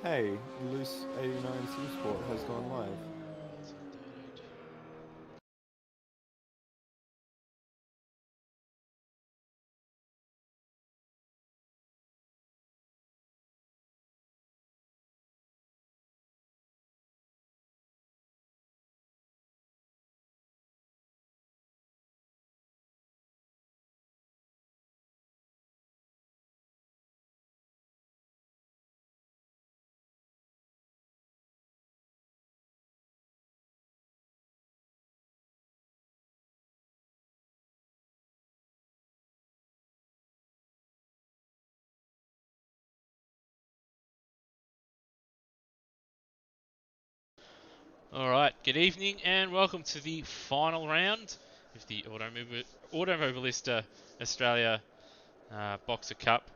Hey, Loose 89 Sim Sport has gone live. Alright, good evening and welcome to the final round of the Automobilista Australia Boxer Cup.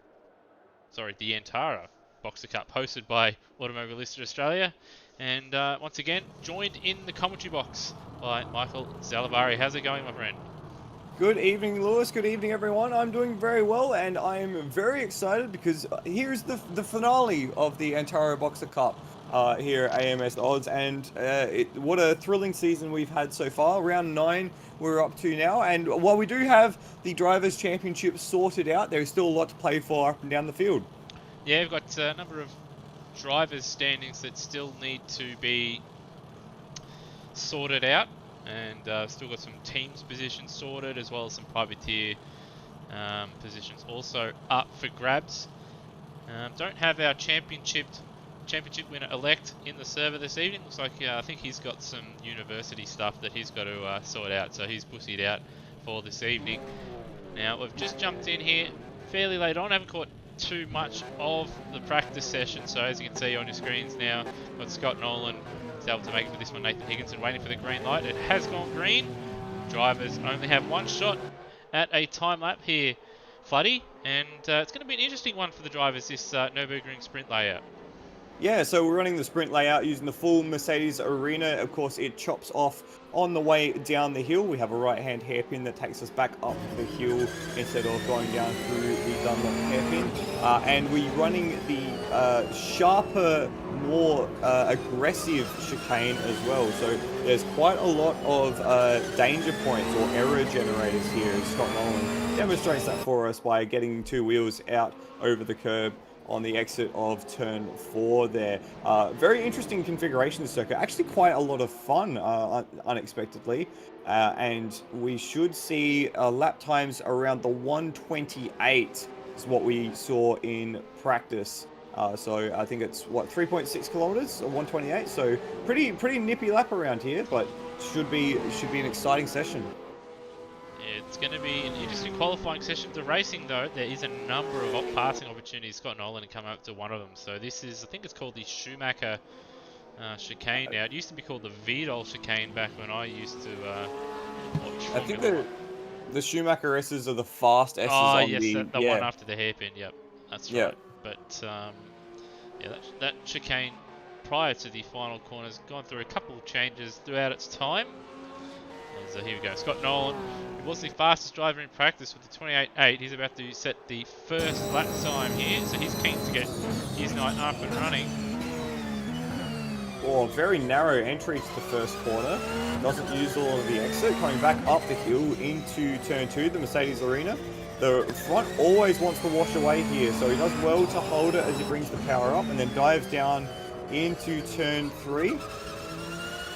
Sorry, the Antara Boxer Cup, hosted by Automobilista Australia. And once again, joined in the commentary box by Michael Zalavari. How's it going, my friend? Good evening, Lewis. Good evening, everyone. I'm doing very well, and I am very excited because here's the finale of the Antara Boxer Cup here at AMSOZ, and what a thrilling season we've had so far. Round 9 we're up to now, and while we do have the Drivers' Championship sorted out, there's still a lot to play for up and down the field. Yeah, we've got a number of drivers' standings that still need to be sorted out, and still got some teams positions sorted, as well as some privateer positions also up for grabs. Don't have our championship winner elect in the server this evening. Looks like I think he's got some university stuff that he's got to sort out, so he's pussied out for this evening. Now we've just jumped in here fairly late on. Haven't caught too much of the practice session, so as you can see on your screens now, got Scott Nolan is able to make it for this one. Nathan Higginson waiting for the green light. It has gone green. Drivers only have one shot at a time lap here, Floody, and it's going to be an interesting one for the drivers, this Nurburgring sprint layout. Yeah, so we're running the sprint layout using the full Mercedes arena. Of course, it chops off on the way down the hill. We have a right-hand hairpin that takes us back up the hill instead of going down through the Dunlop hairpin. And we're running the sharper, more aggressive chicane as well. So there's quite a lot of danger points or error generators here, as Scott Nolan demonstrates that for us by getting two wheels out over the curb on the exit of turn 4 there. Very interesting configuration of the circuit. Actually quite a lot of fun, unexpectedly. And we should see lap times around the 128 is what we saw in practice. So I think it's, what, 3.6 kilometers or 128? So pretty nippy lap around here, but should be an exciting session. It's going to be an interesting qualifying session. The racing, though, there is a number of passing opportunities. Scott Nolan can come up to one of them. So this is, I think it's called the Schumacher chicane now. It used to be called the Vidal chicane back when I used to watch I think Formula One. the Schumacher S's are the fast S's Oh, on yes, the, the one yeah, after the hairpin. Yep, that's yeah. right. But yeah, that chicane prior to the final corner's gone through a couple of changes throughout its time. So here we go. Scott Nolan, who was the fastest driver in practice with the 28.8. He's about to set the first lap time here, so he's keen to get his night up and running. Oh, very narrow entry to the first corner. Doesn't use all of the exit. Coming back up the hill into turn 2, the Mercedes Arena. The front always wants to wash away here, so he does well to hold it as he brings the power up and then dives down into turn 3.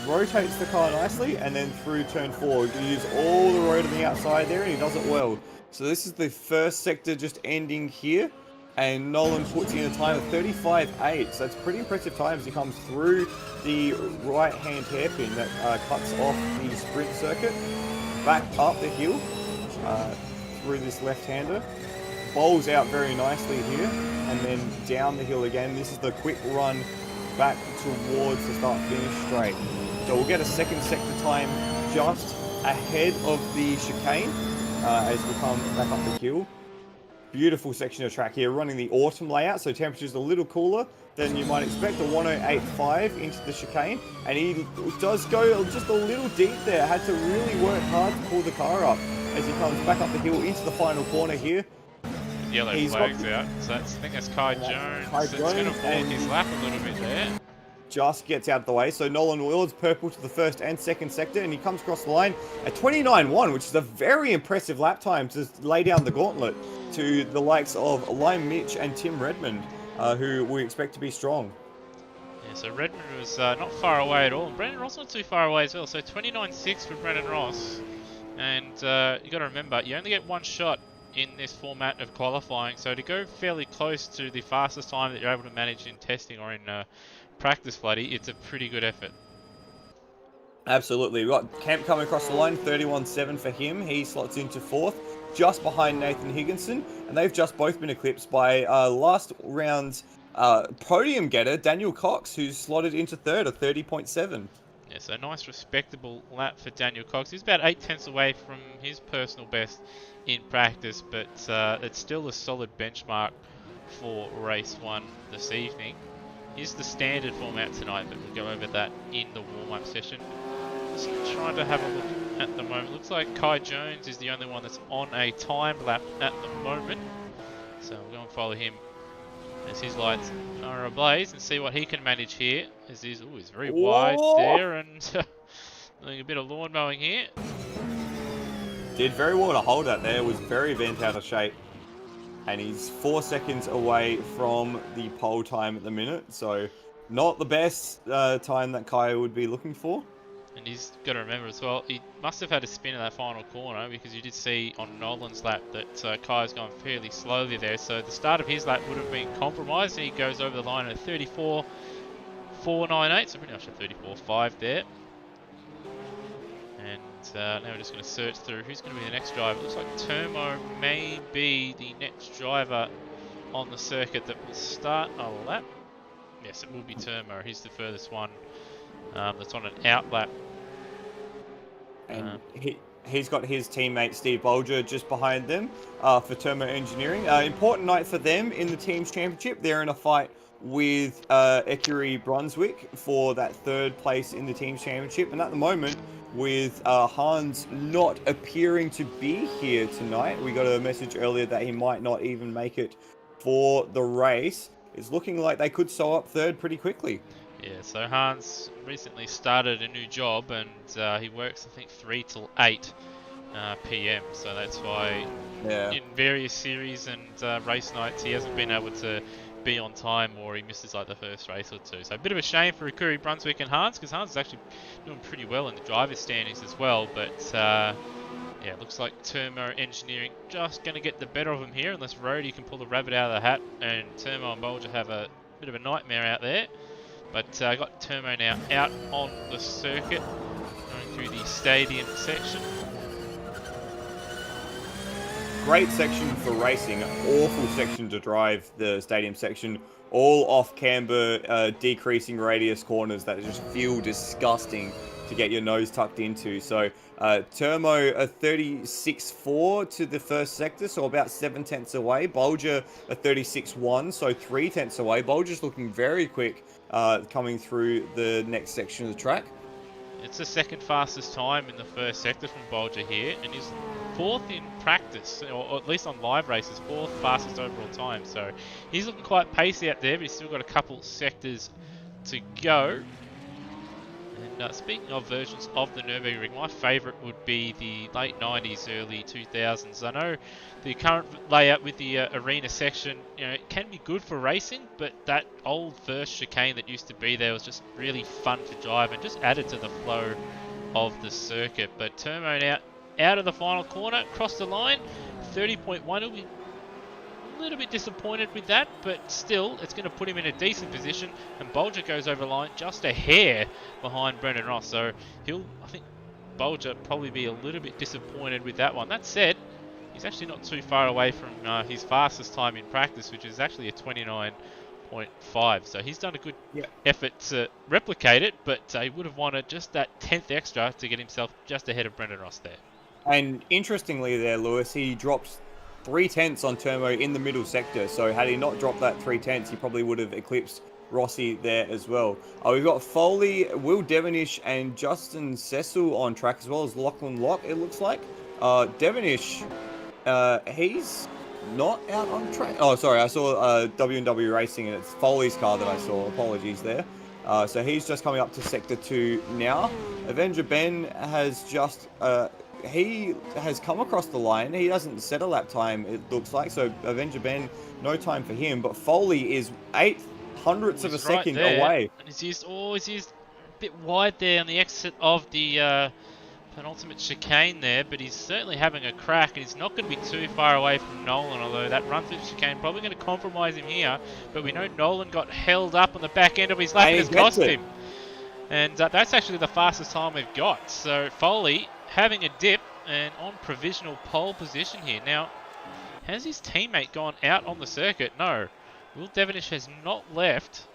Rotates the car nicely, and then through turn 4. He uses all the road on the outside there, and he does it well. So this is the first sector just ending here, and Nolan puts in a time of 35.8. So that's pretty impressive time as he comes through the right-hand hairpin that cuts off the sprint circuit, back up the hill through this left-hander. Bowls out very nicely here, and then down the hill again. This is the quick run back towards the start-finish straight. So we'll get a second sector time just ahead of the chicane as we come back up the hill. Beautiful section of track here, running the autumn layout, so temperature's a little cooler than you might expect. A 108.5 into the chicane, and he does go just a little deep there. Had to really work hard to pull the car up as he comes back up the hill into the final corner here. yellow He's flags got- out. So that's, I think that's Kai And that's Jones. Kai It's going to Jones, walk and his lap a little bit there. just gets out of the way. So Nolan Willard's purple to the first and second sector, and he comes across the line at 29.1, which is a very impressive lap time to lay down the gauntlet to the likes of Lime Mitch and Tim Redmond, who we expect to be strong. Yeah, so Redmond was not far away at all. And Brendan Ross not too far away as well. So 29.6 for Brendan Ross. And you got to remember, you only get one shot in this format of qualifying. So to go fairly close to the fastest time that you're able to manage in testing or in practice, Floody, it's a pretty good effort. Absolutely. We've got Kemp coming across the line, 31.7 for him. He slots into fourth, just behind Nathan Higginson, and they've just both been eclipsed by last round's podium getter, Daniel Cox, who's slotted into third at 30.7. Yeah, so nice respectable lap for Daniel Cox. He's about 8 tenths away from his personal best in practice, but it's still a solid benchmark for race 1 this evening. Here's the standard format tonight, but we'll go over that in the warm-up session. Just trying to have a look at the moment. Looks like Kai Jones is the only one that's on a time lap at the moment. So we'll go and follow him as his lights are ablaze and see what he can manage here. As he's very wide there and doing a bit of lawn mowing here. Did very well to hold that there, was very bent out of shape. And he's 4 seconds away from the pole time at the minute, so not the best time that Kai would be looking for. And he's got to remember as well, he must have had a spin in that final corner because you did see on Nolan's lap that Kai's gone fairly slowly there. So the start of his lap would have been compromised. He goes over the line at 34.498, so pretty much a 34.5 there. And now we're just going to search through who's going to be the next driver. It looks like Termo may be the next driver on the circuit that will start a lap. Yes, it will be Termo. He's the furthest one that's on an out lap. And he's got his teammate Steve Bolger just behind them for Termo Engineering. Important night for them in the team's championship. They're in a fight with Ecurie Brunswick for that third place in the team's championship. And at the moment, with Hans not appearing to be here tonight, we got a message earlier that he might not even make it for the race. It's looking like they could sew up third pretty quickly. Yeah, so Hans recently started a new job and he works, I think, 3 till 8 p.m. So that's why in various series and race nights he hasn't been able to be on time, or he misses like the first race or two. So a bit of a shame for Ecurie Brunswick and Hans, because Hans is actually doing pretty well in the driver's standings as well. But yeah, it looks like Termo Engineering just going to get the better of him here, unless Rhodey can pull the rabbit out of the hat, and Termo and Bolger have a bit of a nightmare out there. But I got Termo now out on the circuit, going through the stadium section. Great section for racing, awful section to drive, the stadium section. All off camber, decreasing radius corners that just feel disgusting to get your nose tucked into. So Termo a 36.4 to the first sector, so about 7 tenths away. Bolger a 36.1, so 3 tenths away. Bolger's looking very quick coming through the next section of the track. It's the second fastest time in the first sector from Bolger here, and he's fourth in practice, or at least on live races, fourth fastest overall time. So he's looking quite pacey out there, but he's still got a couple sectors to go. And speaking of versions of the Nurburgring, my favourite would be the late 90s, early 2000s. I know the current layout with the arena section, it can be good for racing, but that old first chicane that used to be there was just really fun to drive and just added to the flow of the circuit. But Termo now out of the final corner, across the line, 30.1. He'll be a little bit disappointed with that, but still, it's going to put him in a decent position. And Bolger goes over the line just a hair behind Brendan Ross. So I think Bolger probably be a little bit disappointed with that one. That said, he's actually not too far away from his fastest time in practice, which is actually a 29.5. So he's done a good effort to replicate it, but he would have wanted just that 10th extra to get himself just ahead of Brendan Ross there. And interestingly there, Lewis, he drops 3 tenths on Termo in the middle sector. So had he not dropped that 3 tenths, he probably would have eclipsed Rossi there as well. We've got Foley, Will Devonish, and Justin Cecil on track, as well as Lachlan Locke, it looks like. Devonish, he's not out on track. Oh, sorry, I saw W&W Racing, and it's Foley's car that I saw. Apologies there. So he's just coming up to Sector 2 now. Avenger Ben has just... he has come across the line. He doesn't set a lap time, it looks like. So Avenger Ben, no time for him. But Foley is 0.08 of a He's right second there. away. And he's used a bit wide there on the exit of the penultimate chicane there, but he's certainly having a crack, and he's not going to be too far away from Nolan, although that run through the chicane probably going to compromise him here. But we know Nolan got held up on the back end of his lap and And has he gets cost it. him. And that's actually the fastest time we've got. So Foley having a dip and on provisional pole position here. Now, has his teammate gone out on the circuit? No. Will Devonish has not left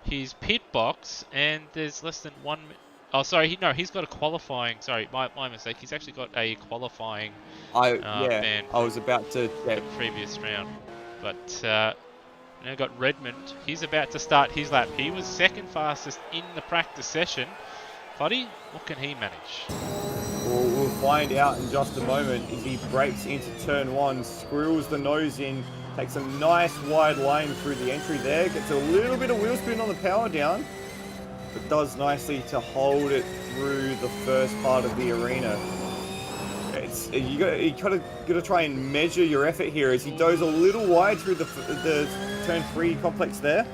his pit box, and there's less than 1 minute. Oh, sorry, he's got a qualifying. Sorry, my mistake. He's actually got a qualifying Yeah, ban I from was about to... the previous round. But now got Redmond. He's about to start his lap. He was second fastest in the practice session. Buddy, what can he manage? We'll find out in just a moment as he breaks into turn 1, squirrels the nose in, takes a nice wide line through the entry there, gets a little bit of wheel spin on the power down, but does nicely to hold it through the first part of the arena. You gotta try and measure your effort here as he goes a little wide through the turn 3 complex there.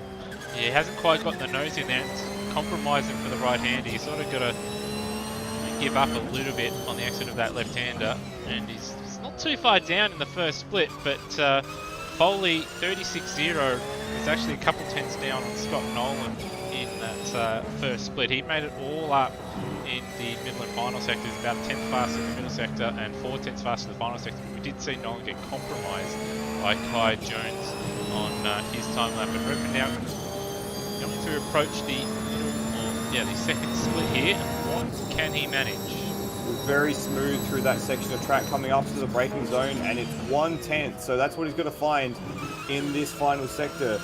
Yeah, he hasn't quite got the nose in there. It's compromising for the right-hander. He's sort of got to give up a little bit on the exit of that left-hander, and he's not too far down in the first split, but Foley 36-0 is actually a couple tenths down on Scott Nolan in that first split. He made it all up in the middle and final sectors, about a tenth faster in the middle sector and 4 tenths faster in the final sector. We did see Nolan get compromised by Kai Jones on his time lap, but Redmond now going to approach the the second split here. What can he manage? Very smooth through that section of track, coming up to the braking zone, and it's 1/10, so that's what he's got to find in this final sector.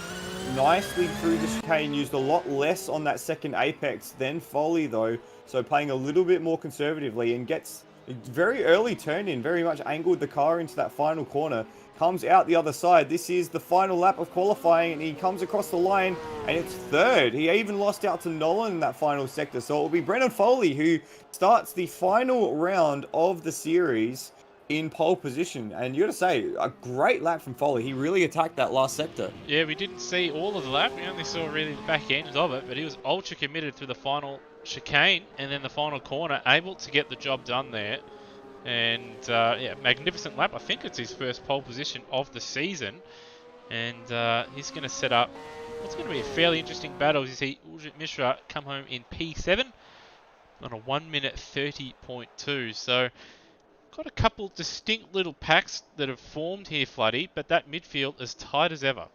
Nicely through the chicane, used a lot less on that second apex than Foley though, so playing a little bit more conservatively, and gets a very early turn in, very much angled the car into that final corner. Comes out the other side. This is the final lap of qualifying, and he comes across the line, and it's third. He even lost out to Nolan in that final sector, so it will be Brendan Foley who starts the final round of the series in pole position. And you got to say, a great lap from Foley. He really attacked that last sector. Yeah, we didn't see all of the lap. We only saw really the back end of it, but he was ultra committed through the final chicane and then the final corner, able to get the job done there. And magnificent lap. I think it's his first pole position of the season, and he's going to set up what's going to be a fairly interesting battle. You see Uljit Mishra come home in P7 on a 1 minute 30.2. So got a couple distinct little packs that have formed here, Floody, but that midfield is tight as ever.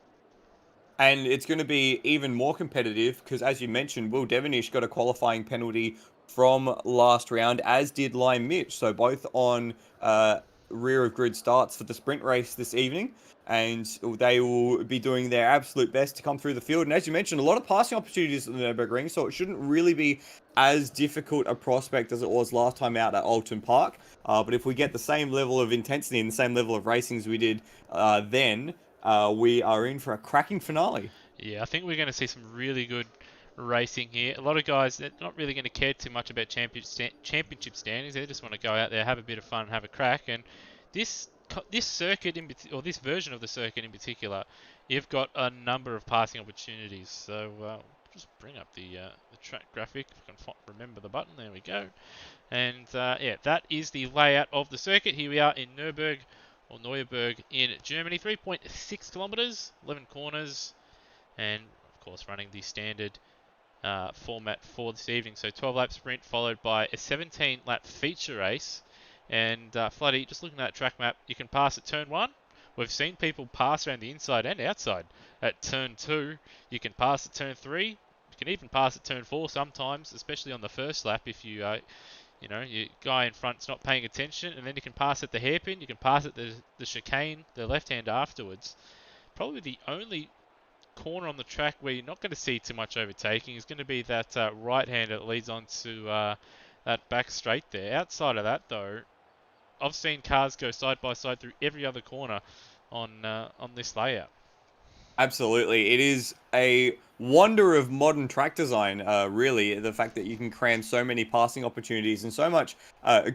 And it's going to be even more competitive because, as you mentioned, Will Devonish got a qualifying penalty from last round, as did Lime Mitch. So both on rear of grid starts for the sprint race this evening. And they will be doing their absolute best to come through the field. And as you mentioned, a lot of passing opportunities at the Nurburgring, so it shouldn't really be as difficult a prospect as it was last time out at Alton Park. But if we get the same level of intensity and the same level of racing as we did then, we are in for a cracking finale. Yeah, I think we're going to see some really good racing here. A lot of guys, they're not really going to care too much about championship standings. They just want to go out there, have a bit of fun, have a crack. And this circuit, or this version of the circuit in particular, you've got a number of passing opportunities. So just bring up the track graphic. If I can remember the button, there we go. And that is the layout of the circuit. Here we are in Nurburgring in Germany. 3.6 kilometers, 11 corners, and of course running the standard format for this evening. So 12 lap sprint followed by a 17 lap feature race. And Floody, just looking at that track map, you can pass at turn 1. We've seen people pass around the inside and outside at turn 2. You can pass at turn 3. You can even pass at turn 4 sometimes, especially on the first lap if you your guy in front's not paying attention, and then you can pass at the hairpin, you can pass at the chicane, the left hand afterwards. Probably the only corner on the track where you're not going to see too much overtaking is going to be that right hander that leads on to that back straight there. Outside of that though, I've seen cars go side by side through every other corner on this layout. Absolutely. It is a wonder of modern track design, really. The fact that you can cram so many passing opportunities and so much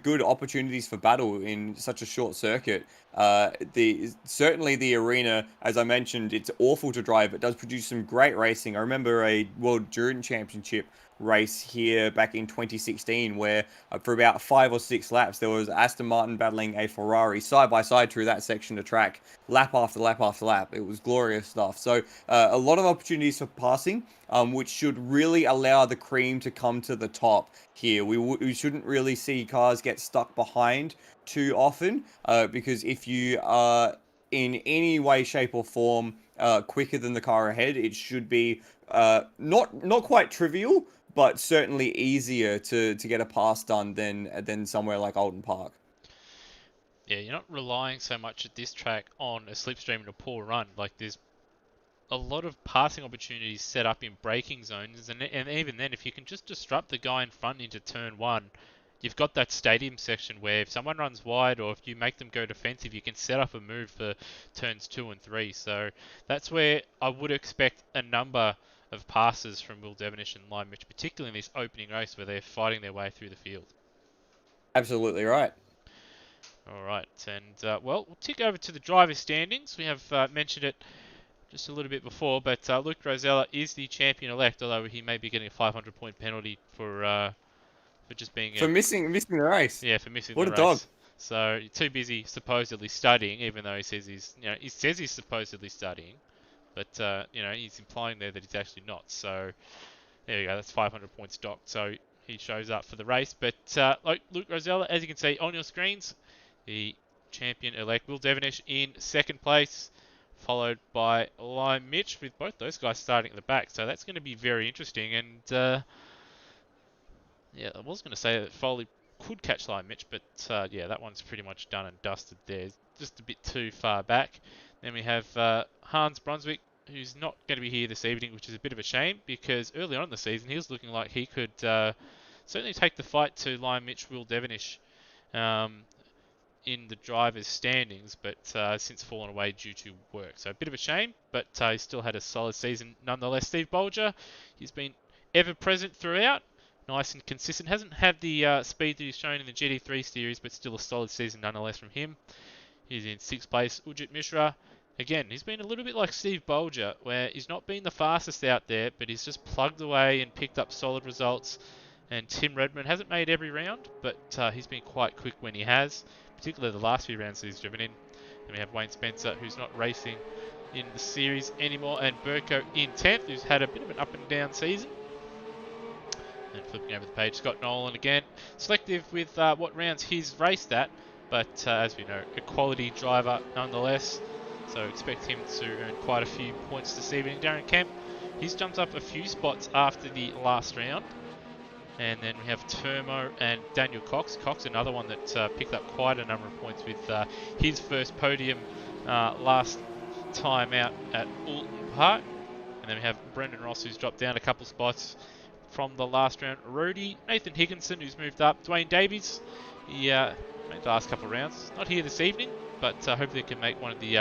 good opportunities for battle in such a short circuit. Certainly the arena, as I mentioned, it's awful to drive. It does produce some great racing. I remember a World Endurance Championship race here back in 2016 where for about 5 or 6 laps there was Aston Martin battling a Ferrari side by side through that section of track, lap after lap after lap. It was glorious stuff. So a lot of opportunities for passing, which should really allow the cream to come to the top here. We shouldn't really see cars get stuck behind too often, because if you are in any way, shape, or form quicker than the car ahead, it should be not quite trivial, but certainly easier to get a pass done than somewhere like Alden Park. Yeah, you're not relying so much at this track on a slipstream and a poor run. Like there's a lot of passing opportunities set up in braking zones, and even then, if you can just disrupt the guy in front into turn one, you've got that stadium section where if someone runs wide or if you make them go defensive, you can set up a move for turns 2 and 3. So that's where I would expect a number of passes from Will Devonish and Lime Mitch, particularly in this opening race where they're fighting their way through the field. Absolutely right. All right, and well, we'll tick over to the driver standings. We have mentioned it just a little bit before, but Luke Rosella is the champion-elect, although he may be getting a 500-point penalty for just being For missing the race. for missing What the a dog. race. So you're too busy supposedly studying, even though he says he's supposedly studying, but he's implying there that he's actually not. So there you go, that's 500 points docked. So he shows up for the race, but like Luke Rosella, as you can see on your screens, the champion-elect Will Devonish in second place, followed by Lime Mitch, with both those guys starting at the back. So that's going to be very interesting. And yeah, I was going to say that Foley could catch Lime Mitch, but yeah, that one's pretty much done and dusted there. Just a bit too far back. Then we have Hans Brunswick, who's not going to be here this evening, which is a bit of a shame because early on in the season he was looking like he could certainly take the fight to Lime Mitch, Will Devonish in the drivers' standings, but since fallen away due to work. So a bit of a shame, but he still had a solid season nonetheless. Steve Bolger, he's been ever present throughout, nice and consistent. Hasn't had the speed that he's shown in the GT3 series, but still a solid season nonetheless from him. He's in 6th place. Ujit Mishra, again, he's been a little bit like Steve Bolger, where he's not been the fastest out there, but he's just plugged away and picked up solid results. And Tim Redmond hasn't made every round, but he's been quite quick when he has, particularly the last few rounds that he's driven in. And we have Wayne Spencer, who's not racing in the series anymore, and Burko in 10th, who's had a bit of an up and down season. And flipping over the page, Scott Nolan again, selective with what rounds he's raced at, but as we know, a quality driver nonetheless. So expect him to earn quite a few points this evening. Darren Kemp, he's jumped up a few spots after the last round. And then we have Termo and Daniel Cox. Cox, another one that picked up quite a number of points with his first podium last time out at Alton Park. And then we have Brendan Ross, who's dropped down a couple spots from the last round. Rody, Nathan Higginson, who's moved up. Dwayne Davies, he made the last couple of rounds. Not here this evening, but hopefully he can make one of the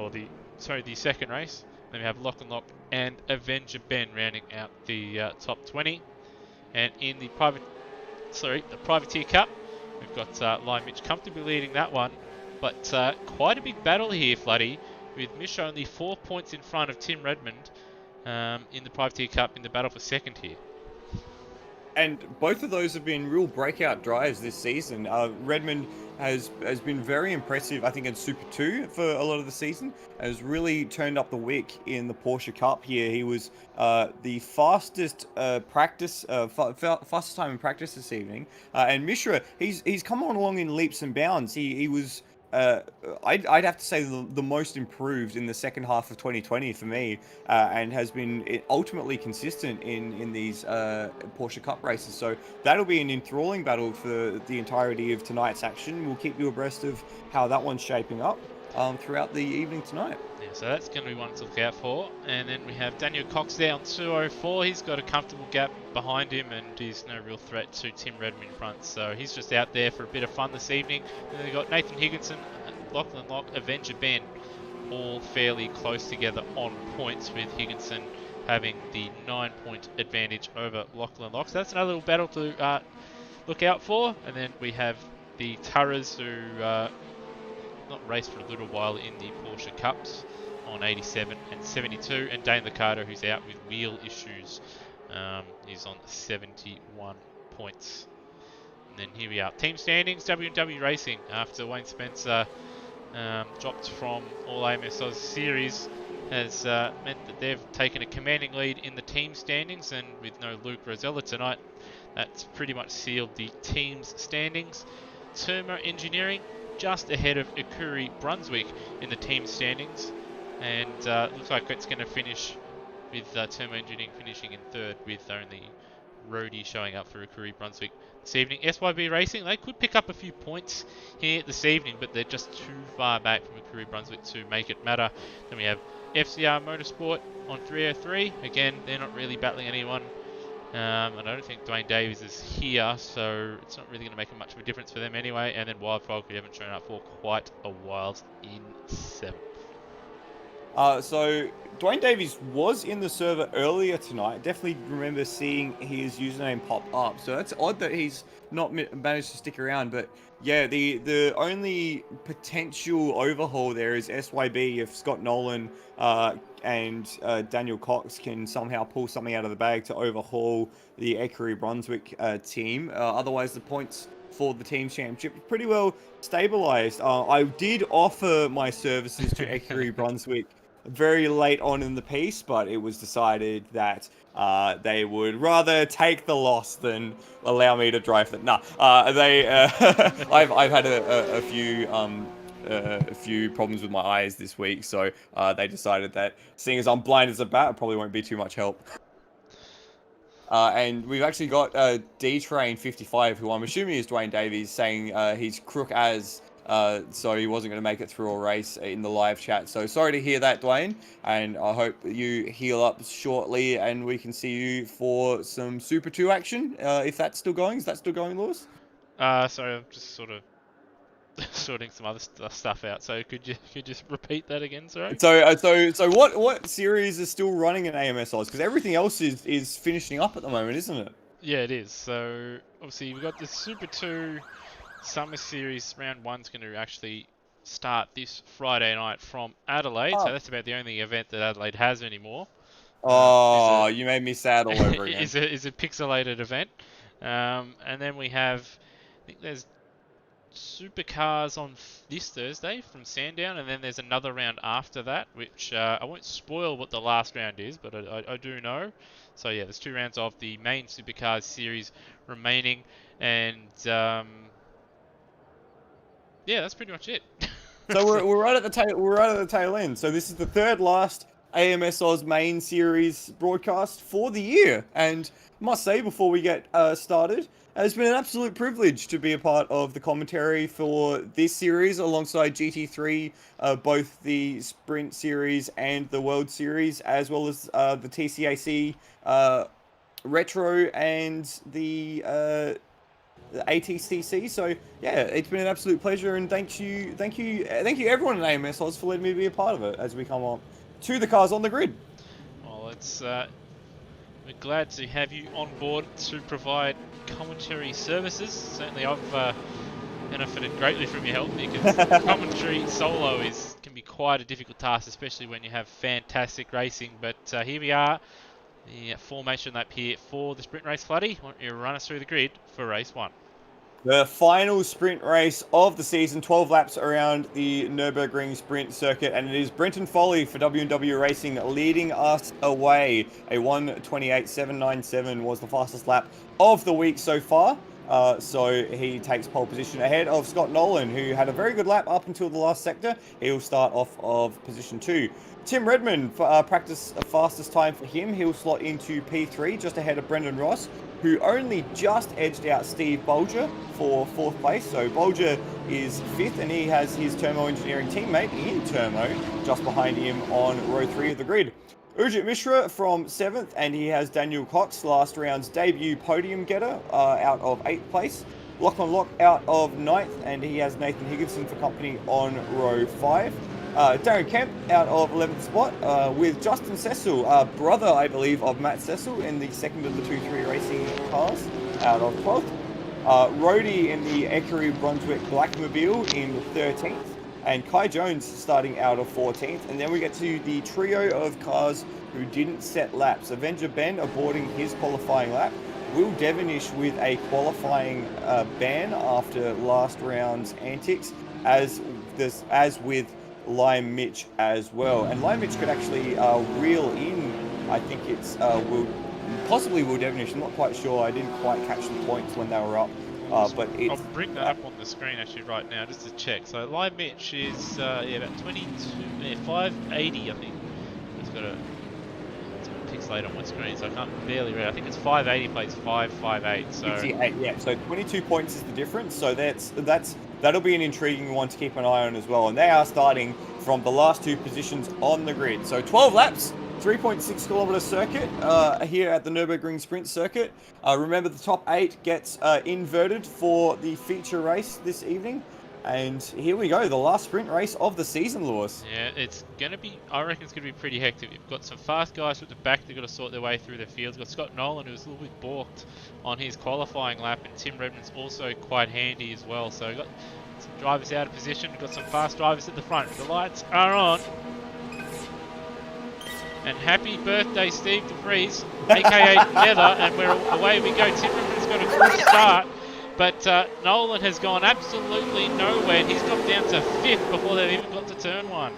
the second race. Then we have Lock and Lock and Avenger Ben rounding out the top 20. And in the Privateer Cup, we've got Lime Mitch comfortably leading that one. But quite a big battle here, Floody, with Mish only 4 points in front of Tim Redmond in the Privateer Cup in the battle for second here. And both of those have been real breakout drives this season. Redmond has been very impressive, I think, in Super 2 for a lot of the season. Has really turned up the wick in the Porsche Cup here. He was the fastest fastest time in practice this evening. And Mishra, he's come on along in leaps and bounds. He was I'd have to say the most improved in the second half of 2020 for me, and has been ultimately consistent in these Porsche Cup races. So that'll be an enthralling battle for the entirety of tonight's action. We'll keep you abreast of how that one's shaping up throughout the evening tonight. Yeah, so that's going to be one to look out for. And then we have Daniel Cox there on 204. He's got a comfortable gap behind him, and he's no real threat to Tim Redmond in front. So he's just out there for a bit of fun this evening. And then we've got Nathan Higginson Lachlan Locke, Avenger Ben, all fairly close together on points, with Higginson having the 9-point advantage over Lachlan Locke. So that's another little battle to look out for. And then we have the Turras, who not raced for a little while in the Porsche Cups, on 87 and 72, and Dane Licata, who's out with wheel issues, is on 71 points. And then here we are, team standings. W&W Racing, after Wayne Spencer dropped from all AMSOZ series, has meant that they've taken a commanding lead in the team standings, and with no Luke Rosella tonight, that's pretty much sealed the team's standings. Turmo Engineering just ahead of Ikuri Brunswick in the team standings, and looks like it's going to finish with Turmo Engineering finishing in third, with only Rody showing up for Ikuri Brunswick this evening. SYB Racing, they could pick up a few points here this evening, but they're just too far back from Ikuri Brunswick to make it matter. Then we have FCR Motorsport on 303. Again, they're not really battling anyone. And I don't think Dwayne Davies is here, so it's not really going to make much of a difference for them anyway. And then Wildfog, who haven't shown up for quite a while, in 7th. So Dwayne Davies was in the server earlier tonight. Definitely remember seeing his username pop up. So that's odd that he's not managed to stick around. But yeah, the only potential overhaul there is SYB if Scott Nolan and Daniel Cox can somehow pull something out of the bag to overhaul the Equerry Brunswick team. Otherwise, the points for the team championship pretty well stabilized. I did offer my services to Equerry Brunswick very late on in the piece, but it was decided that they would rather take the loss than allow me to drive them. I've had a few problems with my eyes this week, so they decided that seeing as I'm blind as a bat, it probably won't be too much help. And we've actually got D-Train 55, who I'm assuming is Dwayne Davies, saying he's crook as, so he wasn't going to make it through a race in the live chat. So sorry to hear that, Dwayne, and I hope you heal up shortly and we can see you for some Super 2 action, if that's still going. Is that still going, Lewis? Sorry, I'm just sort of sorting some other stuff out. So could you just repeat that again, sorry? So what series is still running in AMSOZ? Because everything else is finishing up at the moment, isn't it? Yeah, it is. So obviously we've got the Super 2 Summer Series round 1's going to actually start this Friday night from Adelaide. So that's about the only event that Adelaide has anymore. You made me sad all over again. is a pixelated event. And then we have, I think there's Supercars on this Thursday from Sandown, and then there's another round after that, which I won't spoil what the last round is, but I do know. So yeah, there's 2 rounds of the main Supercars series remaining, and yeah, that's pretty much it. So we're right at the tail end. So this is the third last AMSOZ main series broadcast for the year, and must say before we get started, it's been an absolute privilege to be a part of the commentary for this series alongside GT3, both the Sprint Series and the World Series, as well as the TCAC Retro and the ATCC. So yeah, it's been an absolute pleasure, and thank you everyone at AMSOZ for letting me be a part of it as we come on to the cars on the grid. Well, we're glad to have you on board to provide commentary services. Certainly I've benefited greatly from your help, because commentary solo can be quite a difficult task, especially when you have fantastic racing. But here we are, the formation lap here for the sprint race. Floody, why don't you run us through the grid for race 1? The final sprint race of the season, 12 laps around the Nurburgring sprint circuit, and it is Brenton Foley for W&W Racing leading us away. A 1:28.797 was the fastest lap of the week so far. So he takes pole position ahead of Scott Nolan, who had a very good lap up until the last sector. He'll start off of position 2. Tim Redmond, practice fastest time for him. He'll slot into P3 just ahead of Brendan Ross, who only just edged out Steve Bolger for 4th place. So Bolger is 5th, and he has his Turmo Engineering teammate in Turmo just behind him on row 3 of the grid. Urjit Mishra from 7th, and he has Daniel Cox, last round's debut podium getter, out of 8th place. Lachlan Lock out of ninth, and he has Nathan Higginson for company on row 5. Darren Kemp out of 11th spot with Justin Cecil, brother, I believe, of Matt Cecil in the second of the 2-3 racing cars out of 12th. Rhodey in the Equerry Brunswick Blackmobile in 13th. And Kai Jones starting out of 14th. And then we get to the trio of cars who didn't set laps. Avenger Ben aborting his qualifying lap. Will Devonish with a qualifying ban after last round's antics, as with Lime Mitch as well. And Lime Mitch could actually reel in, I think it's possibly Will Devonish. I'm not quite sure. I didn't quite catch the points when they were up. But I'll bring that up on the screen actually right now just to check. So Lime Mitch is about 22, 580 I think. He's got a pixelate on my screen, so I can't barely read. I think it's 580 plays 558. So 58, yeah. So 22 points is the difference. So that'll be an intriguing one to keep an eye on as well. And they are starting from the last 2 positions on the grid. So 12 laps. 3.6 kilometer circuit here at the Nurburgring Sprint Circuit. Remember, the top 8 gets inverted for the feature race this evening. And here we go, the last sprint race of the season, Lewis. yeah, it's gonna be. I reckon it's gonna be pretty hectic. You've got some fast guys at the back. They've got to sort their way through the fields. You've got Scott Nolan, who's a little bit balked on his qualifying lap, and Tim Redmond's also quite handy as well. So we've got some drivers out of position. We've got some fast drivers at the front. The lights are on. And happy birthday, Steve DeVries, aka Nether, and away we go. Tim Redmond's got a good start, but Nolan has gone absolutely nowhere, and he's dropped down to 5th before they've even got to turn 1.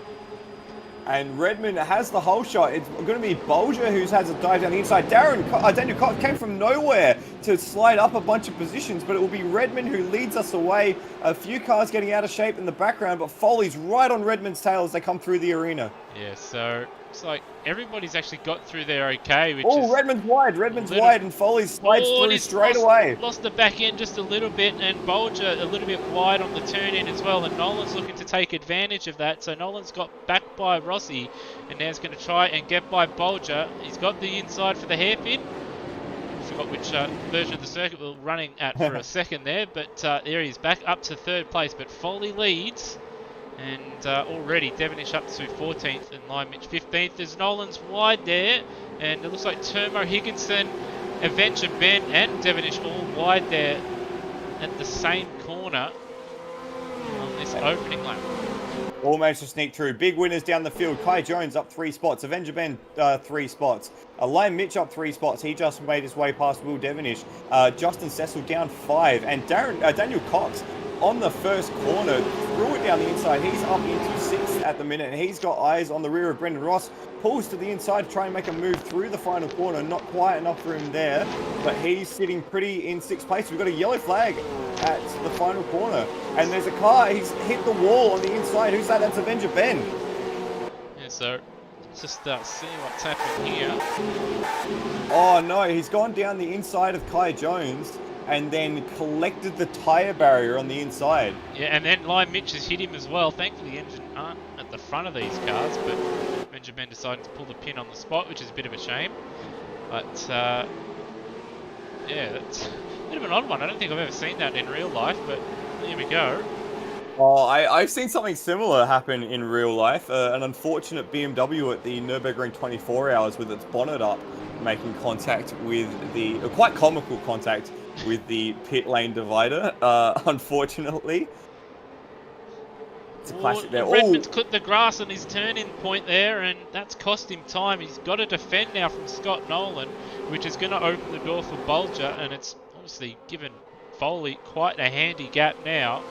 And Redmond has the whole shot. It's going to be Bolger who has a dive down the inside. Daniel Cox came from nowhere to slide up a bunch of positions, but it will be Redmond who leads us away. A few cars getting out of shape in the background, but Foley's right on Redmond's tail as they come through the arena. Yeah, so it's like everybody's actually got through there okay, which is... is... Redmond's wide, and Foley slides through straight away. Lost the back end just a little bit, and Bolger a little bit wide on the turn in as well, and Nolan's looking to take advantage of that, so Nolan's got back by Rossi, and now he's going to try and get by Bolger. He's got the inside for the hairpin. I forgot which version of the circuit we're running at for a second there, but there he is, back up to 3rd place, but Foley leads. And already Devonish up to 14th and Lime Mitch 15th. There's Nolan's wide there, and it looks like Termo, Higginson, Avenger Ben and Devonish all wide there at the same corner on this opening lap. All managed to sneak through. Big winners down the field. Kai Jones up 3 spots. Avenger Ben 3 spots. Lime Mitch up 3 spots. He just made his way past Will Devonish. Justin Cecil down 5. And Daniel Cox on the first corner, threw it down the inside. He's up into 6th at the minute, and he's got eyes on the rear of Brendan Ross. Pulls to the inside to try and make a move through the final corner. Not quite enough for him there, but he's sitting pretty in 6th place. We've got a yellow flag at the final corner, and there's a car. He's hit the wall on the inside. Who's that? That's Avenger Ben. Yeah, so let's just see what's happening here. Oh no, he's gone down the inside of Kai Jones and then collected the tyre barrier on the inside. Yeah, and then Lime Mitch has hit him as well. Thankfully, the engine aren't at the front of these cars, but Benjamin decided to pull the pin on the spot, which is a bit of a shame. But, yeah, that's a bit of an odd one. I don't think I've ever seen that in real life, but here we go. Oh, I've seen something similar happen in real life. An unfortunate BMW at the Nurburgring 24 hours with its bonnet up, making contact with the, quite comical contact with the pit lane divider, unfortunately. It's a classic there. Redmond's cut the grass on his turn-in point there, and that's cost him time. He's got to defend now from Scott Nolan, which is going to open the door for Bolger, and it's obviously given Foley quite a handy gap now.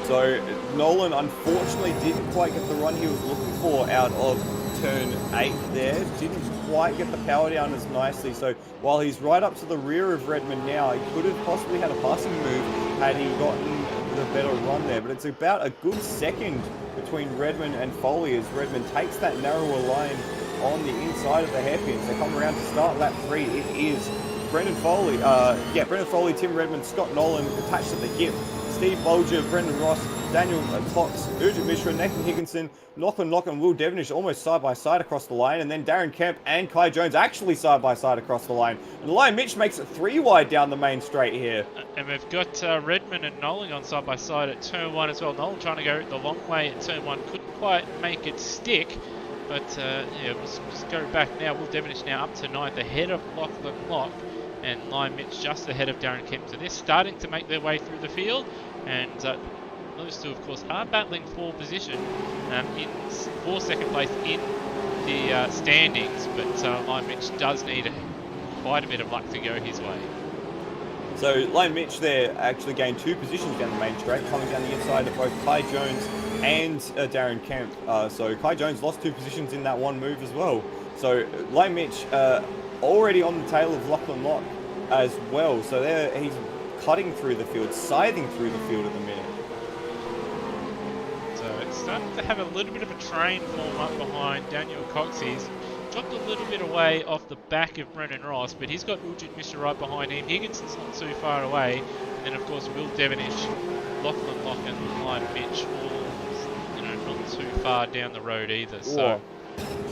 So Nolan unfortunately didn't quite get the run he was looking for out of turn 8 there. Didn't quite get the power down as nicely. So while he's right up to the rear of Redmond now, he could have possibly had a passing move had he gotten the better run there. But it's about a good second between Redmond and Foley as Redmond takes that narrower line on the inside of the hairpins. They come around to start lap 3. It is Brendan Foley, Tim Redmond, Scott Nolan attached to the hip. Steve Bolger, Brendan Ross, Daniel Cox, Urgent Mishra, Nathan Higginson, Lachlan Lock and Will Devonish almost side by side across the line, and then Darren Kemp and Kai Jones actually side by side across the line. And Lion Mitch makes it 3 wide down the main straight here. And we've got Redmond and Nolan on side by side at turn 1 as well. Nolan trying to go the long way at turn 1, couldn't quite make it stick. But yeah, we'll just go back now. Will Devonish now up to 9th, ahead of Lachlan Lock, and Lion Mitch just ahead of Darren Kemp. So they're starting to make their way through the field, and those two, of course, are battling for position for second place in the standings. But Lion Mitch does need quite a bit of luck to go his way. So Lion Mitch there actually gained 2 positions down the main straight, coming down the inside of both Kai Jones and Darren Kemp. So Kai Jones lost 2 positions in that one move as well. So Lion Mitch already on the tail of Lachlan Lock as well. So there he's cutting through the field, scything through the field at the minute. So it's starting to have a little bit of a train form up behind Daniel Cox. He's dropped a little bit away off the back of Brennan Ross, but he's got Urgent Mishra right behind him. Higginson's not too far away. And then, of course, Will Devonish, Lachlan Lock and Lion Mitch all, not too far down the road either. So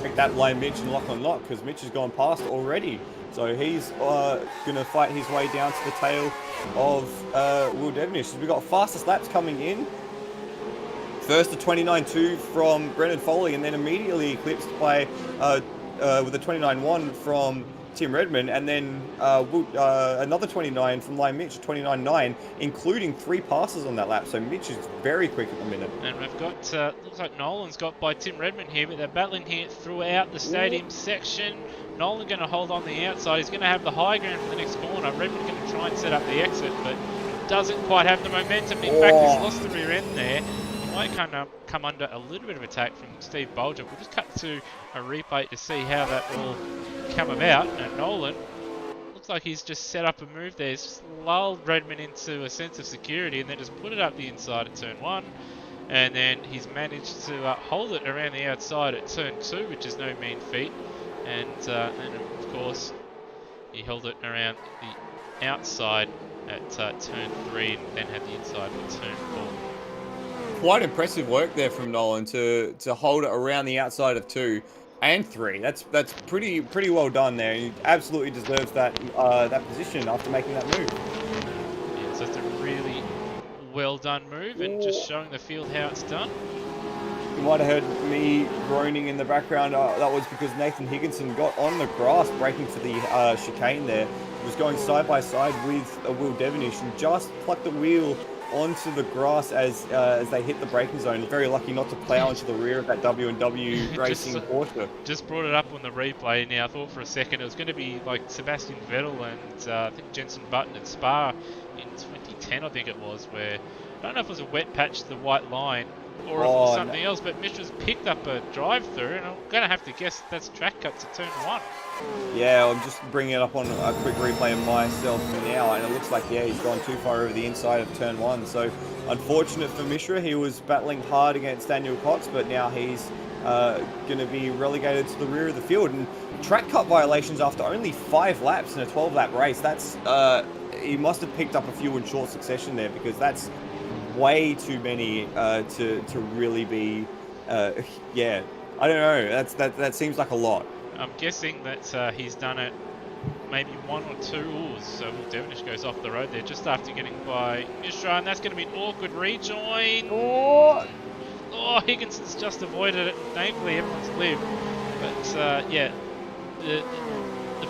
check that Lion Mitch and Lachlan Lock, because Mitch has gone past already. So he's going to fight his way down to the tail of Will Devonish. So we've got fastest laps coming in. First a 29.2 from Brennan Foley, and then immediately eclipsed by with a 29.1 from Tim Redmond, and then another 29 from Lion Mitch, 29.9, including 3 passes on that lap. So Mitch is very quick at the minute. And we've got, looks like Nolan's got by Tim Redmond here, but they're battling here throughout the stadium section. Nolan going to hold on the outside. He's going to have the high ground for the next corner. Redmond going to try and set up the exit, but doesn't quite have the momentum. In fact, he's lost the rear end there. Might come under a little bit of attack from Steve Bolger. We'll just cut to a replay to see how that will come about. And Nolan looks like he's just set up a move there. He's lulled Redmond into a sense of security and then just put it up the inside at turn 1. And then he's managed to hold it around the outside at turn 2, which is no mean feat. And of course, he held it around the outside at turn 3 and then had the inside for turn 4. Quite impressive work there from Nolan to hold it around the outside of 2 and 3. That's pretty well done there. He absolutely deserves that that position after making that move. Yeah, so it's a really well done move, and just showing the field how it's done. You might have heard me groaning in the background. That was because Nathan Higginson got on the grass, braking for the chicane there. He was going side by side with Will Devonish and just plucked the wheel onto the grass as they hit the braking zone. Very lucky not to plough into the rear of that W&W Racing Porsche. Just brought it up on the replay now. I thought for a second it was going to be like Sebastian Vettel and I think Jenson Button at Spa in 2010, I think it was, where I don't know if it was a wet patch to the white line or if it was something else, but Mishra's picked up a drive-through, and I'm going to have to guess that's track cuts at turn 1. Yeah, I'm just bringing it up on a quick replay of myself now, and it looks like, yeah, he's gone too far over the inside of turn 1. So, unfortunate for Mishra. He was battling hard against Daniel Cox, but now he's going to be relegated to the rear of the field. And track cut violations after only 5 laps in a 12-lap race, that's he must have picked up a few in short succession there, because that's way too many to really be, yeah, I don't know. That seems like a lot. I'm guessing that he's done it maybe 1 or 2 oars. So Will Devonish goes off the road there just after getting by Mishra, and that's going to be an awkward rejoin. Oh, Higginson's just avoided it. Thankfully, everyone's lived. But yeah, the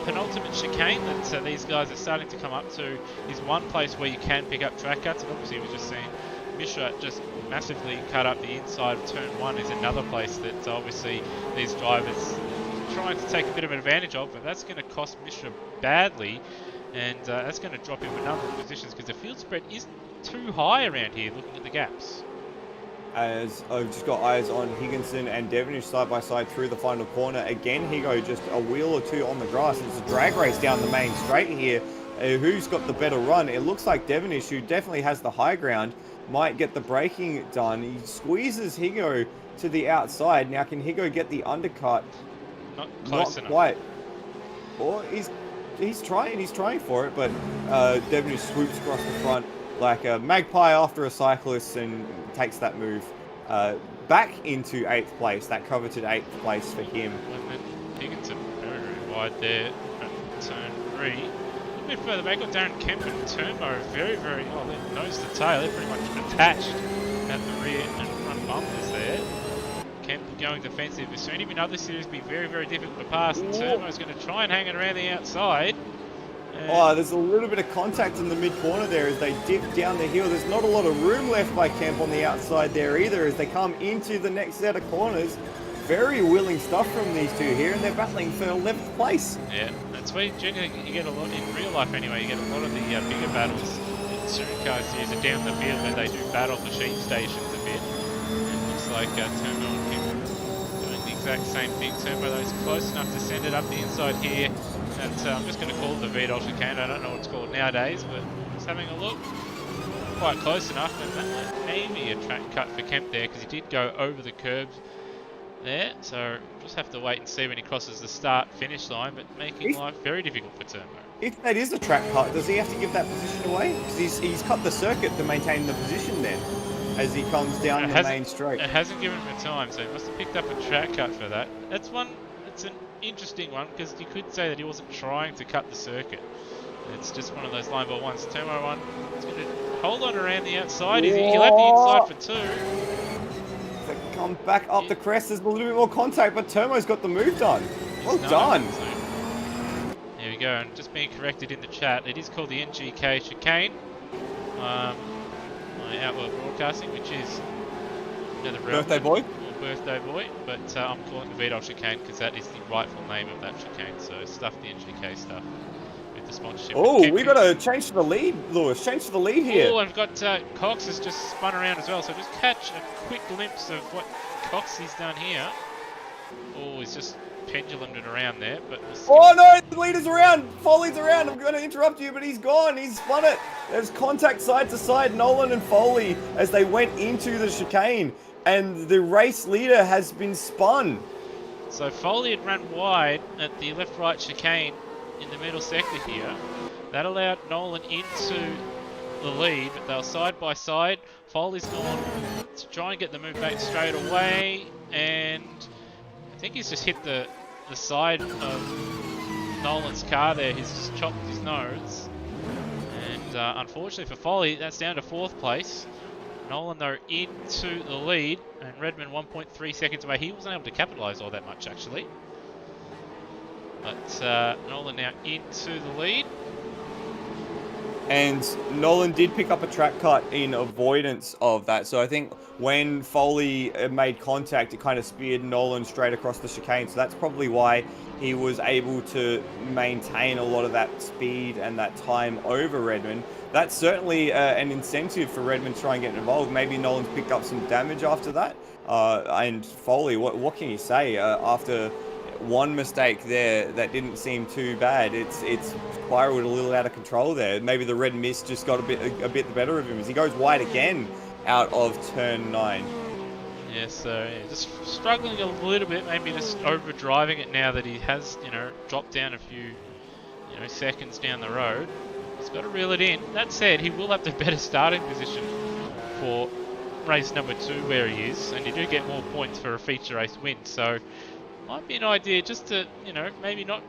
penultimate chicane that these guys are starting to come up to is one place where you can pick up track cuts, and obviously we've just seen Mishra just massively cut up the inside of turn 1 is another place that obviously these drivers trying to take a bit of an advantage of, but that's going to cost Mishra badly, and that's going to drop him a number of positions because the field spread isn't too high around here looking at the gaps. As I've just got eyes on Higginson and Devonish side by side through the final corner. Again, Higo just a wheel or 2 on the grass. It's a drag race down the main straight here. Who's got the better run? It looks like Devonish, who definitely has the high ground, might get the braking done. He squeezes Higo to the outside. Now, can Higo get the undercut? Not close enough. Quite. Or he's trying for it, but Devonish swoops across the front like a magpie after a cyclist and takes that move back into 8th place, that coveted 8th place for him. And then Higginson very, very wide there at turn 3. A little bit further back, got Darren Kemp and Turbo very, very, oh, they're nose to tail, they're pretty much attached at the rear and front bumpers there. Kemp going defensive. As soon as in other series be very, very difficult to pass, and Turbo's going to try and hang it around the outside. Oh, there's a little bit of contact in the mid-corner there as they dip down the hill. There's not a lot of room left by Kemp on the outside there either as they come into the next set of corners. Very willing stuff from these two here, and they're battling for 11th place. Yeah, that's where generally you get a lot, in real life anyway, you get a lot of the bigger battles in supercar series are down the field where they do battle for sheep stations a bit. And it looks like Turbo and Kemp doing the exact same thing. Turbo though is close enough to send it up the inside here. And I'm just going to call it the VDOL chicane. I don't know what it's called nowadays, but just having a look. Quite close enough, and that may be a track cut for Kemp there because he did go over the curbs there. So just have to wait and see when he crosses the start-finish line, but making life very difficult for Turbo. If that is a track cut, does he have to give that position away? Because he's cut the circuit to maintain the position then as he comes down the main straight. It hasn't given him a time, so he must have picked up a track cut for that. That's one. It's an interesting one because you could say that he wasn't trying to cut the circuit. It's just one of those line by ones. Turbo one is going to hold on around the outside. He'll have the inside for 2. They come back up the crest. There's a little bit more contact, but Turbo's got the move done. Well done. There we go, and just being corrected in the chat, it is called the NGK chicane. My Outworld Broadcasting, which is another Birthday boy. Birthday boy, but I'm calling it the VDOL chicane because that is the rightful name of that chicane. So stuff the NGK stuff with the sponsorship. Oh, we got to change to the lead, Lewis. Change to the lead here. Oh, I've got Cox has just spun around as well. So just catch a quick glimpse of what Cox has done here. Oh, he's just pendulumed it around there, but oh no, the leader's around. Foley's around. I'm going to interrupt you, but he's gone. He's spun it. There's contact side to side, Nolan and Foley, as they went into the chicane. And the race leader has been spun. So Foley had run wide at the left-right chicane in the middle sector here. That allowed Nolan into the lead, but they were side by side. Foley's gone to try and get the move back straight away, and I think he's just hit the side of Nolan's car there. He's just chopped his nose. And unfortunately for Foley, that's down to 4th place. Nolan though into the lead, and Redmond 1.3 seconds away. He wasn't able to capitalise all that much actually. But Nolan now into the lead. And Nolan did pick up a track cut in avoidance of that. So I think when Foley made contact, it kind of speared Nolan straight across the chicane. So that's probably why he was able to maintain a lot of that speed and that time over Redmond. That's certainly an incentive for Redmond to try and get involved. Maybe Nolan's picked up some damage after that. And Foley, what can you say after one mistake there that didn't seem too bad? It's spiraled a little out of control there. Maybe the red mist just got a bit the better of him as he goes wide again out of turn 9. Yeah, so yeah, just struggling a little bit, maybe just overdriving it now that he has, dropped down a few, seconds down the road. He's got to reel it in. That said, he will have the better starting position for race number 2 where he is, and you do get more points for a feature race win. So might be an idea just to, maybe not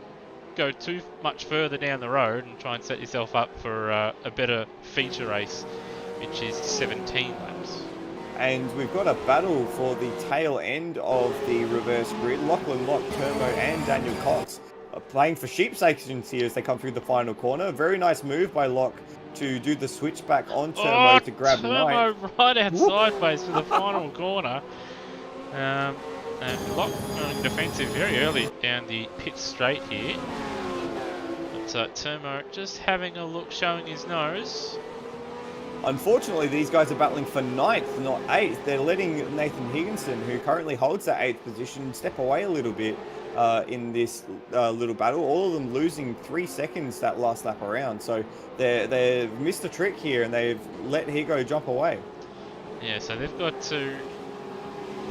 go too much further down the road and try and set yourself up for a better feature race, which is 17 laps. And we've got a battle for the tail end of the reverse grid. Lachlan Locke, Turbo and Daniel Cox are playing for sheep sections here as they come through the final corner. Very nice move by Locke to do the switchback on Turbo to grab Turbo 9. right out sideways for the final corner. And Locke running defensive very early down the pit straight here. But Turbo just having a look, showing his nose. Unfortunately, these guys are battling for 9th, not 8th. They're letting Nathan Higginson, who currently holds that 8th position, step away a little bit in this little battle. All of them losing 3 seconds that last lap around. So they've missed a trick here and they've let Higo jump away. Yeah, so they've got to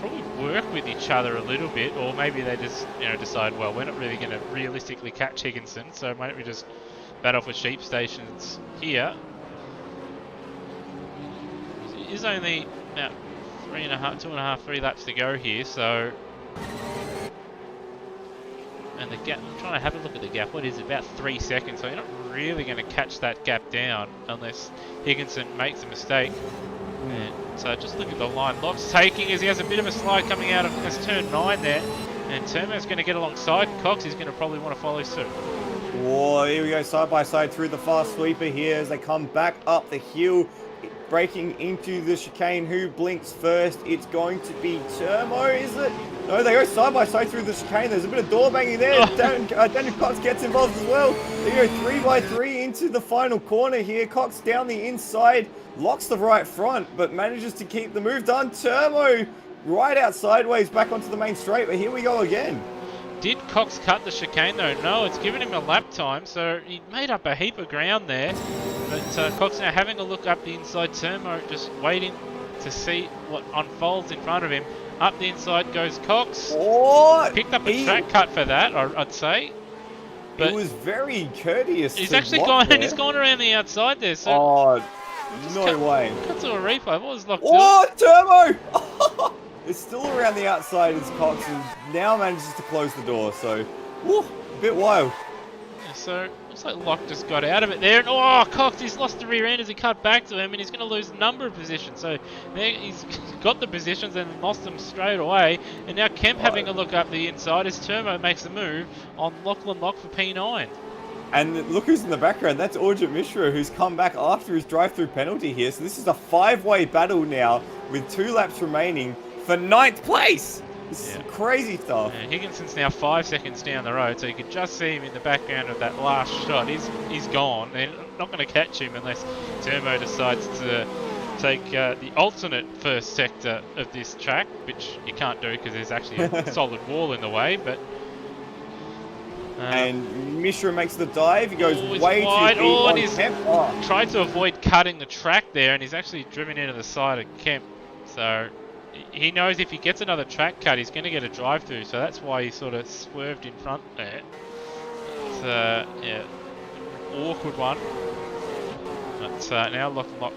probably work with each other a little bit, or maybe they just decide, well, we're not really going to realistically catch Higginson, so why don't we just battle for sheep stations here. is only about 2.5, 3 laps to go here, so... And the gap, I'm trying to have a look at the gap. What is it? About 3 seconds. So you're not really going to catch that gap down unless Higginson makes a mistake. And so just look at the line. Locke's taking as he has a bit of a slide coming out of this turn 9 there. And Turmo's going to get alongside. Cox is going to probably want to follow suit. Whoa, here we go, side by side through the fast sweeper here as they come back up the hill, breaking into the chicane. Who blinks first? It's going to be Turmo, is it? No, they go side by side through the chicane. There's a bit of door banging there. Daniel Cox gets involved as well. They go 3 by 3 into the final corner here. Cox down the inside, locks the right front, but manages to keep the move done. Turmo right out sideways back onto the main straight, but here we go again. Did Cox cut the chicane though? No, it's given him a lap time, so he made up a heap of ground there. But Cox now having a look up the inside, Turmo just waiting to see what unfolds in front of him. Up the inside goes Cox. Oh, picked up a track cut for that, I'd say. But it was very courteous. He's actually gone and he's gone around the outside there. So no way. Cut to a replay. What was Locke doing? Turbo! It's still around the outside as Cox and now manages to close the door. So, a bit wild. Yeah, so looks like Locke just got out of it there. And Cox, he's lost the rear end as he cut back to him, and he's going to lose a number of positions. So there he's got the positions and lost them straight away. And now Kemp having a look up the inside as Turbo makes the move on Lachlan Locke for P9. And look who's in the background. That's Orjit Mishra, who's come back after his drive-through penalty here. So this is a 5-way battle now with 2 laps remaining for 9th place. This is crazy stuff. And Higginson's now 5 seconds down the road, so you can just see him in the background of that last shot. He's gone. They're not going to catch him unless Turbo decides to take the alternate first sector of this track, which you can't do because there's actually a solid wall in the way. But and Mishra makes the dive. He goes way wide. too deep on He's Kemp. tried to avoid cutting the track there, and he's actually driven into the side of Kemp. So he knows if he gets another track cut, he's going to get a drive-through. So that's why he sort of swerved in front there. It's awkward one. But now Lachlan,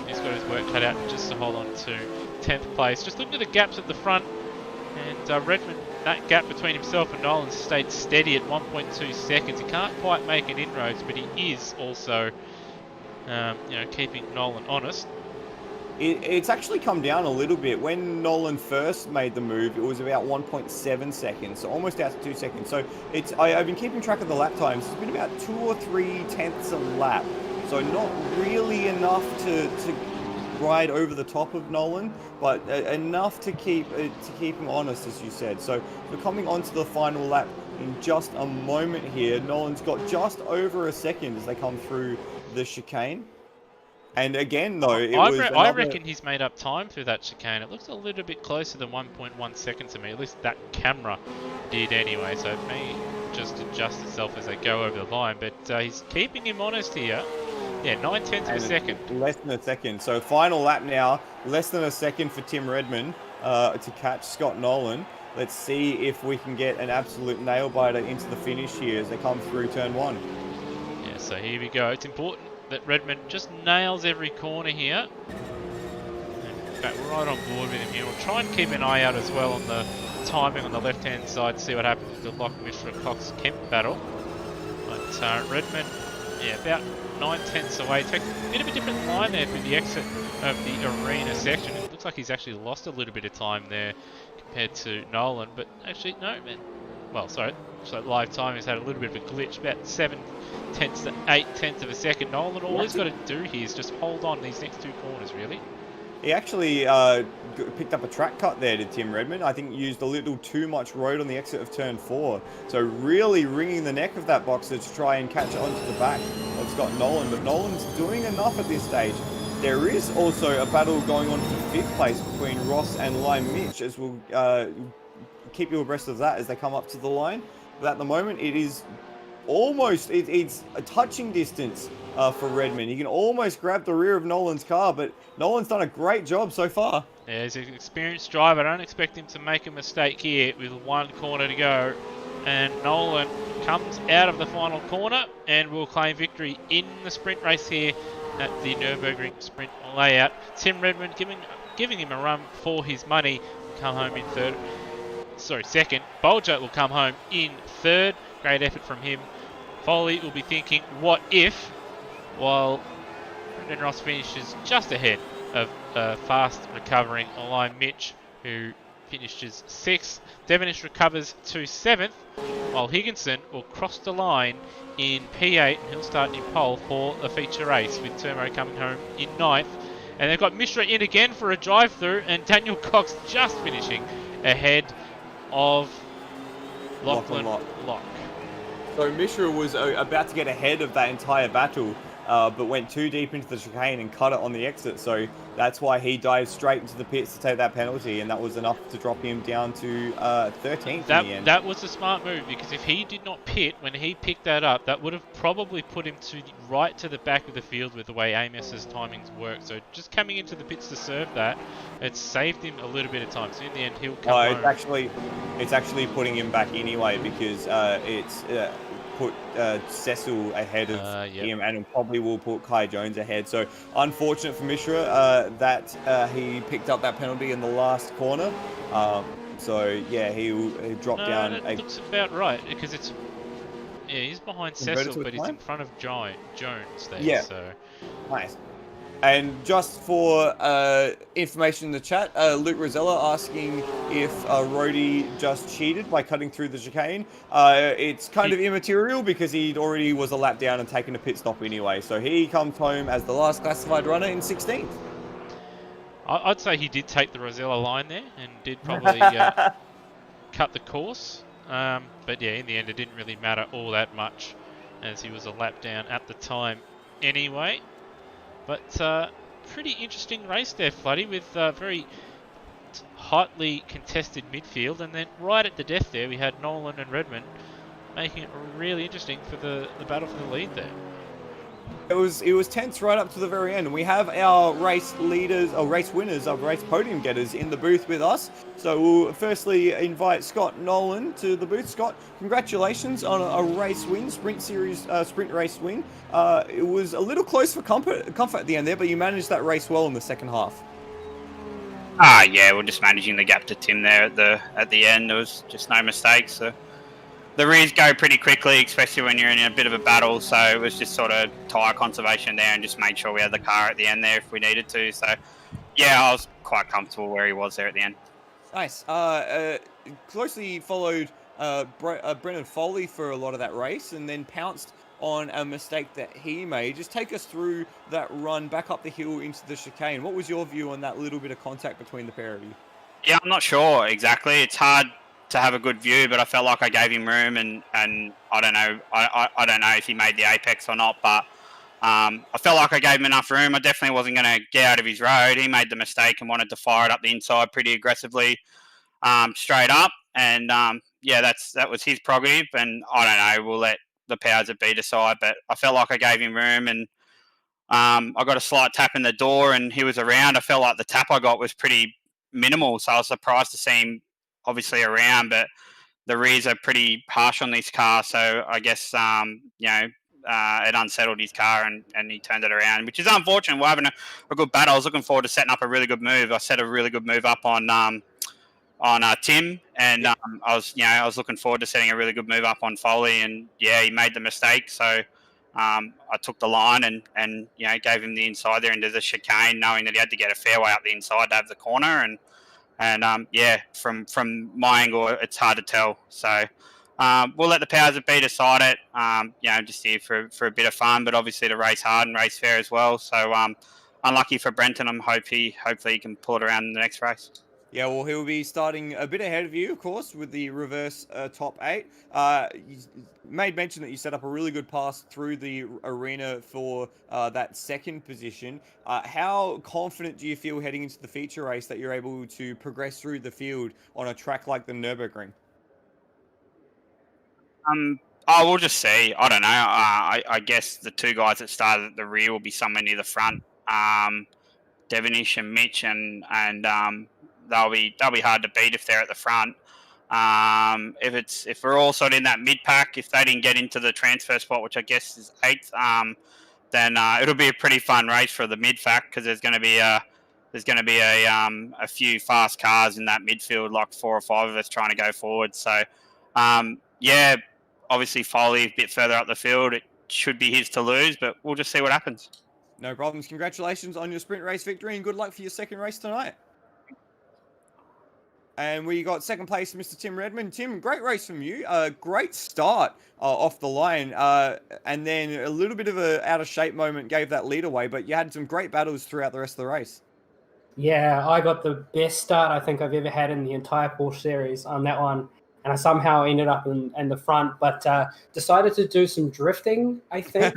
he's got his work cut out just to hold on to 10th place. Just looking at the gaps at the front, and Redmond, that gap between himself and Nolan stayed steady at 1.2 seconds. He can't quite make an inroads, but he is also, keeping Nolan honest. It's actually come down a little bit. When Nolan first made the move, it was about 1.7 seconds, so almost out to 2 seconds. So I've been keeping track of the lap times. It's been about 2 or 3 tenths a lap. So not really enough to ride over the top of Nolan, but enough to keep him honest, as you said. So we're coming onto the final lap in just a moment here. Nolan's got just over a second as they come through the chicane. And again, though, I reckon he's made up time through that chicane. It looks a little bit closer than 1.1 seconds to me. At least that camera did anyway. So it may just adjust itself as they go over the line. But he's keeping him honest here. Yeah, 9/10 of a second. Less than a second. So final lap now. Less than a second for Tim Redmond to catch Scott Nolan. Let's see if we can get an absolute nail-biter into the finish here as they come through turn 1. Yeah, so here we go. It's important that Redmond just nails every corner here. In fact, we're right on board with him here. We'll try and keep an eye out as well on the timing on the left-hand side, see what happens with the Locke, Mishra, Cox, Kemp battle. But Redmond, about 9/10 away. It's a bit of a different line there for the exit of the arena section. It looks like he's actually lost a little bit of time there compared to Nolan, but actually, no, man. Well, sorry, so live time has had a little bit of a glitch, about 7/10 to 8/10 of a second. Nolan, all he's got to do here is just hold on these next 2 corners, really. He actually picked up a track cut there to Tim Redmond. I think used a little too much road on the exit of turn 4. So really wringing the neck of that boxer to try and catch onto the back of Scott Nolan. But Nolan's doing enough at this stage. There is also a battle going on for 5th place between Ross and Lime Mitch, as we'll keep you abreast of that as they come up to the line. But at the moment, it is almost, it's a touching distance for Redmond. He can almost grab the rear of Nolan's car, but Nolan's done a great job so far. Yeah, he's an experienced driver. I don't expect him to make a mistake here with 1 corner to go. And Nolan comes out of the final corner and will claim victory in the sprint race here at the Nurburgring sprint layout. Tim Redmond giving him a run for his money. Come home in third. Sorry, second. Bolger will come home in third. Great effort from him. Foley will be thinking, what if? While Brendan Ross finishes just ahead of fast recovering Eli Mitch, who finishes 6th. Devonish recovers to 7th, while Higginson will cross the line in P8 and he'll start in pole for the feature race, with Turmo coming home in 9th. And they've got Mishra in again for a drive-through, and Daniel Cox just finishing ahead of Lachlan Locke. So Mishra was about to get ahead of that entire battle, but went too deep into the chicane and cut it on the exit. So that's why he dived straight into the pits to take that penalty, and that was enough to drop him down to 13th in the end. That was a smart move, because if he did not pit when he picked that up, that would have probably put him right to the back of the field with the way AMS's timings work. So just coming into the pits to serve that, it saved him a little bit of time. So in the end, he'll come home. It's actually putting him back anyway, because it's put Cecil ahead of him, and probably will put Kai Jones ahead. So unfortunate for Mishra that he picked up that penalty in the last corner. So yeah, he dropped down. It looks about right, because he's behind Cecil, but he's in front of Jones there. Yeah. So nice. And just for information in the chat, Luke Rosella asking if Rhodey just cheated by cutting through the chicane. It's kind of immaterial, because he already was a lap down and taken a pit stop anyway. So he comes home as the last classified runner in 16th. I'd say he did take the Rosella line there and did probably cut the course. But yeah, in the end, it didn't really matter all that much, as he was a lap down at the time anyway. But pretty interesting race there, Floody, with very hotly contested midfield. And then right at the death there, we had Nolan and Redmond, making it really interesting for the battle for the lead there. It was tense right up to the very end. And we have our race leaders, or race winners, our race podium getters in the booth with us. So we'll firstly invite Scott Nolan to the booth. Scott, congratulations on a race win, sprint race win. It was a little close for comfort at the end there, but you managed that race well in the second half. Yeah, we're just managing the gap to Tim there at the end. There was just no mistakes. So the rears go pretty quickly, especially when you're in a bit of a battle. So it was just sort of tyre conservation there, and just made sure we had the car at the end there if we needed to. So yeah, I was quite comfortable where he was there at the end. Nice. Closely followed Brendan Foley for a lot of that race, and then pounced on a mistake that he made. Just take us through that run back up the hill into the chicane. What was your view on that little bit of contact between the pair of you? Yeah, I'm not sure exactly. It's hard to have a good view, but I felt like I gave him room, and I don't know. I don't know if he made the apex or not, but I felt like I gave him enough room. I definitely wasn't going to get out of his road. He made the mistake and wanted to fire it up the inside pretty aggressively, straight up. And yeah, that was his prerogative, and I don't know. We'll let the powers that be decide. But I felt like I gave him room, and I got a slight tap in the door, and he was around. I felt like the tap I got was pretty minimal, so I was surprised to see him obviously around. But the rears are pretty harsh on this car, so I guess it unsettled his car, and he turned it around, which is unfortunate. We're having a good battle. I was looking forward to setting up a really good move. I set a really good move up on Tim, and I was looking forward to setting a really good move up on Foley, and yeah, he made the mistake. So I took the line and gave him the inside there into the chicane, knowing that he had to get a fair way up the inside to have the corner, and yeah, from my angle, it's hard to tell. So we'll let the powers that be decide it. Just here for a bit of fun, but obviously to race hard and race fair as well. So unlucky for Brenton. Hopefully he can pull it around in the next race. Yeah, well, he'll be starting a bit ahead of you, of course, with the reverse top 8. You made mention that you set up a really good pass through the arena for that second position. How confident do you feel heading into the feature race that you're able to progress through the field on a track like the Nurburgring? We'll just see. I don't know. I guess the two guys that started at the rear will be somewhere near the front. Devonish and Mitch, and they'll be hard to beat if they're at the front. If we're all sort of in that mid pack, if they didn't get into the transfer spot, which I guess is 8th, then it'll be a pretty fun race for the midfact because there's going to be a few fast cars in that midfield, like 4 or 5 of us trying to go forward. So yeah, obviously Foley a bit further up the field. It should be his to lose, but we'll just see what happens. No problems. Congratulations on your sprint race victory and good luck for your second race tonight. And we got second place, Mr. Tim Redmond. Tim, great race from you. Great start off the line. And then a little bit of a out of shape moment gave that lead away, but you had some great battles throughout the rest of the race. Yeah, I got the best start I think I've ever had in the entire Porsche series on that one. And I somehow ended up in the front, but decided to do some drifting, I think,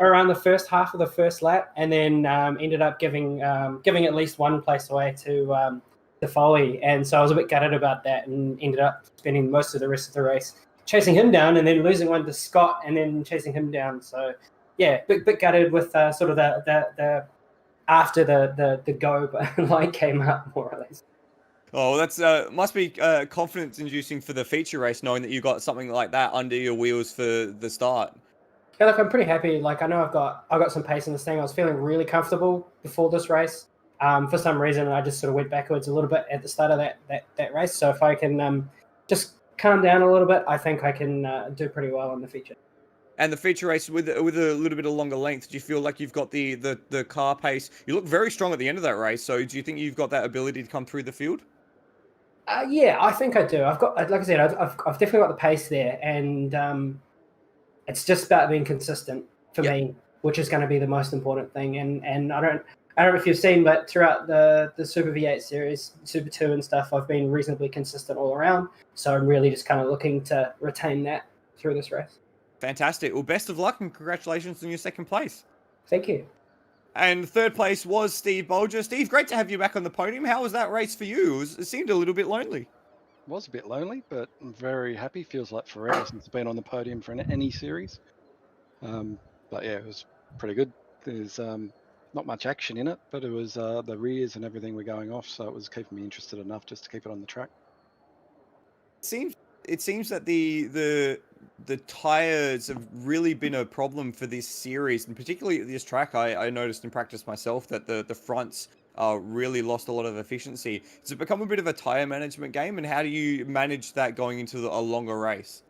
around the first half of the first lap, and then ended up giving at least one place away to Foley. And so I was a bit gutted about that and ended up spending most of the rest of the race chasing him down and then losing one to Scott and then chasing him down. So, yeah, bit gutted with sort of the after the go line came up, more or less. Oh, that's must be confidence inducing for the feature race, knowing that you got something like that under your wheels for the start. Yeah, look, I'm pretty happy. Like, I know I've got some pace in this thing. I was feeling really comfortable before this race. For some reason, I just sort of went backwards a little bit at the start of that race. So if I can just calm down a little bit, I think I can do pretty well on the feature. And the feature race with a little bit of longer length, do you feel like you've got the car pace? You look very strong at the end of that race. So do you think you've got that ability to come through the field? Yeah, I think I do. I've got, like I said, I've definitely got the pace there, and it's just about being consistent for me, which is going to be the most important thing. And I don't know if you've seen, but throughout the Super V8 series, Super 2 and stuff, I've been reasonably consistent all around. So I'm really just kind of looking to retain that through this race. Fantastic. Well, best of luck and congratulations on your second place. Thank you. And third place was Steve Bolger. Steve, great to have you back on the podium. How was that race for you? It seemed a little bit lonely. It was a bit lonely, but I'm very happy. Feels like forever since I've been on the podium for any series. But yeah, it was pretty good. There's not much action in it, but it was the rears and everything were going off, so it was keeping me interested enough just to keep it on the track. It seems that the tires have really been a problem for this series, and particularly at this track. I noticed in practice myself that the fronts really lost a lot of efficiency. Has it become a bit of a tire management game, and how do you manage that going into a longer race?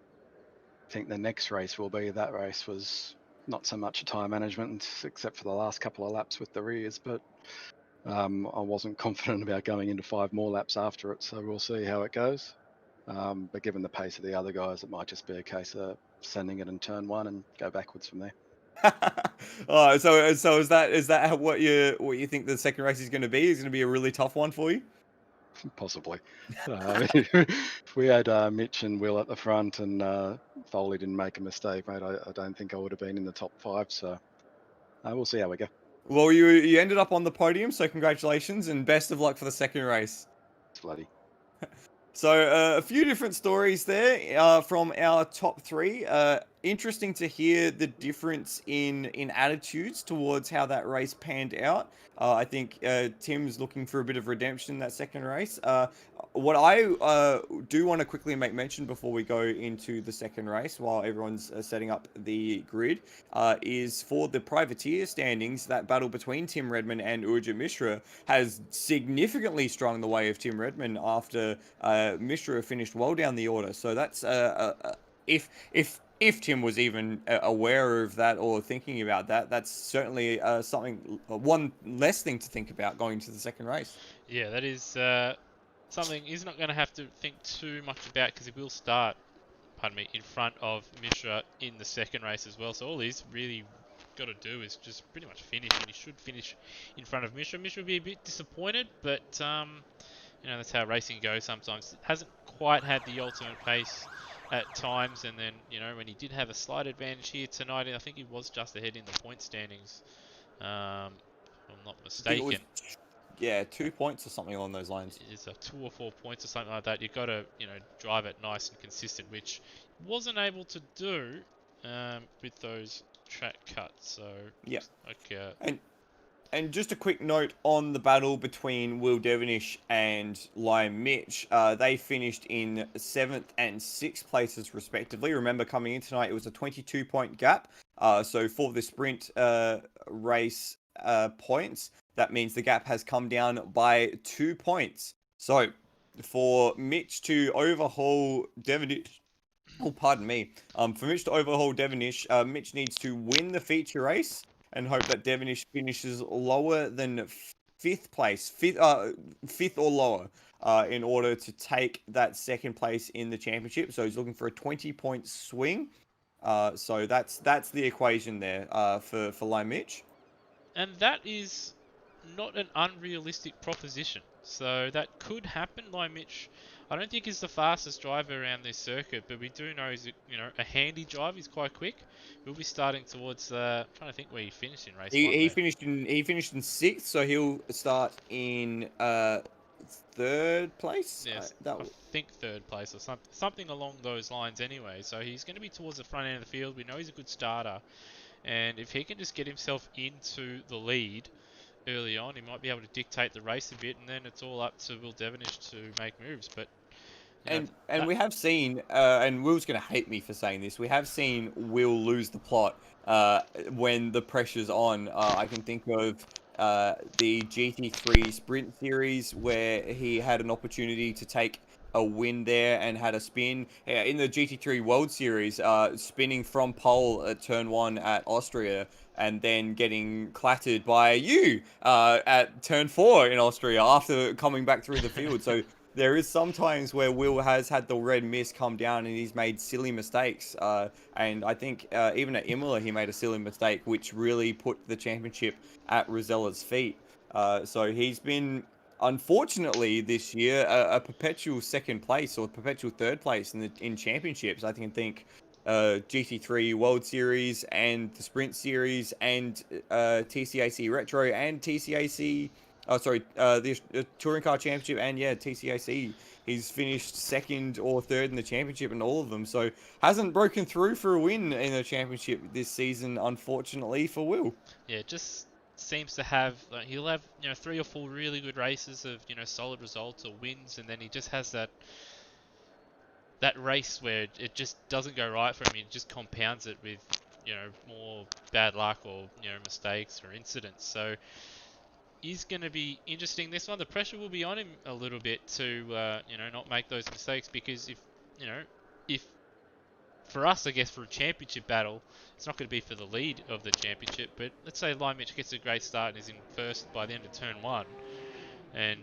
I think the next race will be, that race was not so much a tire management, except for the last couple of laps with the rears, but I wasn't confident about going into 5 more laps after it, so we'll see how it goes. But given the pace of the other guys, it might just be a case of sending it in turn 1 and go backwards from there. Oh, so is that what you think the second race is going to be? Is going to be a really tough one for you? Possibly. We had Mitch and Will at the front, and Foley didn't make a mistake, mate. I don't think I would have been in the top 5, so we'll see how we go. Well, you ended up on the podium, so congratulations and best of luck for the second race. It's bloody. So a few different stories there from our top 3. Interesting to hear the difference in attitudes towards how that race panned out. I think Tim's looking for a bit of redemption in that second race. What I do want to quickly make mention before we go into the second race, while everyone's setting up the grid, is for the privateer standings. That battle between Tim Redmond and Urjit Mishra has significantly strung the way of Tim Redmond after Mishra finished well down the order. So that's if Tim was even aware of that or thinking about that, that's certainly one less thing to think about going to the second race. Yeah, that is something he's not going to have to think too much about, because he will start, in front of Mishra in the second race as well. So all he's really got to do is just pretty much finish, and he should finish in front of Mishra. Mishra will be a bit disappointed, but that's how racing goes sometimes. It hasn't quite had the ultimate pace at times, and then when he did have a slight advantage here tonight, I think he was just ahead in the point standings, if I'm not mistaken. 2 points or something along those lines. It's a 2 or 4 points or something like that. You've got to drive it nice and consistent, which wasn't able to do with those track cuts. So yeah, like And just a quick note on the battle between Will Devonish and Lion Mitch. They finished in 7th and 6th places respectively. Remember, coming in tonight, it was a 22-point gap. So for the sprint race points, that means the gap has come down by 2 points. So for Mitch to overhaul Devonish, oh, pardon me. For Mitch to overhaul Devonish, Mitch needs to win the feature race and hope that Devonish finishes lower than 5th place, fifth or lower, in order to take that 2nd place in the championship. So he's looking for a 20-point swing. So that's the equation there for Lime Mitch. And that is not an unrealistic proposition. So that could happen. Like Mitch, I don't think he's the fastest driver around this circuit, but we do know he's a handy driver. He's quite quick. We'll be starting towards. I'm trying to think where he finished in race one. He finished in 6th, so he'll start in 3rd place. Yes, I think 3rd place or something along those lines. Anyway, so he's going to be towards the front end of the field. We know he's a good starter, and if he can just get himself into the lead early on, he might be able to dictate the race a bit, and then it's all up to Will Devonish to make moves. But we have seen, and Will's going to hate me for saying this, we have seen Will lose the plot when the pressure's on. I can think of the GT3 Sprint Series where he had an opportunity to take a win there and had a spin. In the GT3 World Series, spinning from pole at turn 1 at Austria, and then getting clattered by you at turn 4 in Austria after coming back through the field. So there is sometimes where Will has had the red mist come down and he's made silly mistakes. And I think even at Imola he made a silly mistake which really put the championship at Rosella's feet. So he's been, unfortunately, this year a perpetual 2nd place or perpetual 3rd place in championships. I think GT3 World Series and the Sprint Series and TCAC Retro and TCAC. The Touring Car Championship and TCAC. He's finished 2nd or 3rd in the championship in all of them. So hasn't broken through for a win in the championship this season, unfortunately, for Will. Yeah, just seems to have he'll have 3 or 4 really good races of solid results or wins, and then he just has that race where it just doesn't go right for him. He just compounds it with more bad luck or mistakes or incidents. So is going to be interesting this one. The pressure will be on him a little bit to not make those mistakes, because if for us, I guess, for a championship battle, it's not going to be for the lead of the championship, but let's say Lion Mitch gets a great start and is in 1st by the end of turn 1, and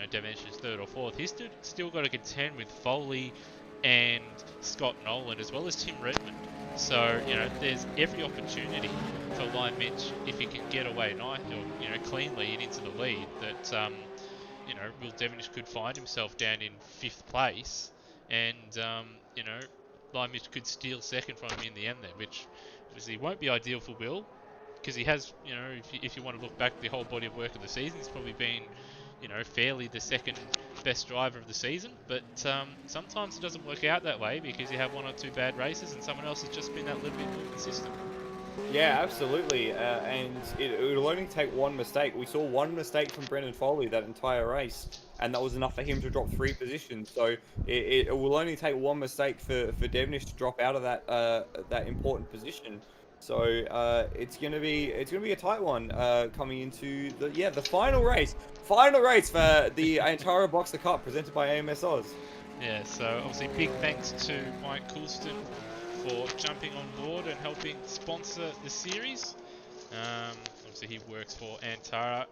Devonish is 3rd or 4th, he's still got to contend with Foley and Scott Nolan as well as Tim Redmond. So there's every opportunity for Lion Mitch, if he can get away cleanly and into the lead, that Will Devonish could find himself down in 5th place, and Lion Mitch could steal 2nd from him in the end there, which obviously won't be ideal for Will, because he has, if you want to look back the whole body of work of the season, he's probably been fairly the 2nd best driver of the season, but sometimes it doesn't work out that way, because you have 1 or 2 bad races and someone else has just been that little bit more consistent. Yeah, absolutely. And it'll only take 1 mistake. We saw 1 mistake from Brendan Foley that entire race, and that was enough for him to drop 3 positions. So it will only take 1 mistake for Devonish to drop out of that important position. So it's gonna be a tight one coming into the final race for the Antara Boxer Cup presented by AMSOZ. Yeah, so obviously big thanks to Mike Coulston for jumping on board and helping sponsor the series. Obviously he works for Antara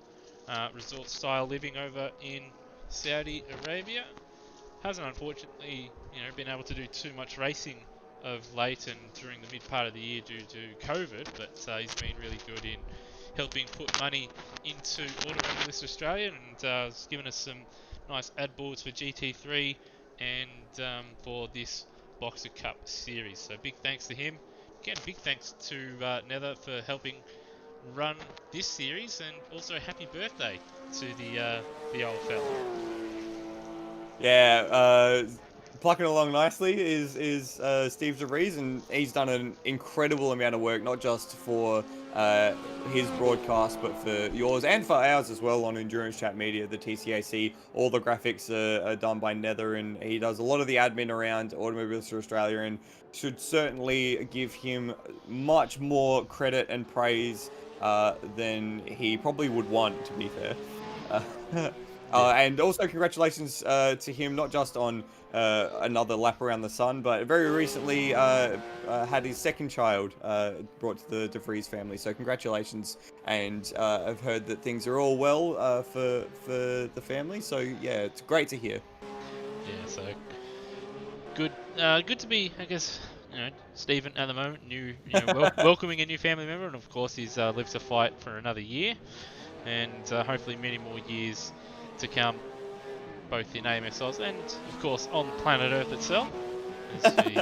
Resort Style Living over in Saudi Arabia. Hasn't unfortunately been able to do too much racing of late and during the mid part of the year due to COVID, but he's been really good in helping put money into Automobilist Australia, and has given us some nice ad boards for GT3 and for this Boxer Cup series. So big thanks to him. Again, big thanks to Nether for helping run this series, and also happy birthday to the old fella. Yeah, plucking along nicely is Steve DeVries, and he's done an incredible amount of work, not just for his broadcast, but for yours and for ours as well on Endurance Chat Media, the TCAC. All the graphics are done by Nether, and he does a lot of the admin around Automobilists Australia, and should certainly give him much more credit and praise than he probably would want, to be fair. And also congratulations to him, not just on another lap around the sun, but very recently had his second child brought to the DeVries family. So congratulations, and I've heard that things are all well for the family. So yeah, it's great to hear. Yeah, so good to be, I guess, Stephen at the moment, welcoming a new family member, and of course he's lives to fight for another year, and hopefully many more years to come, both in AMSOZ and, of course, on planet Earth itself. As we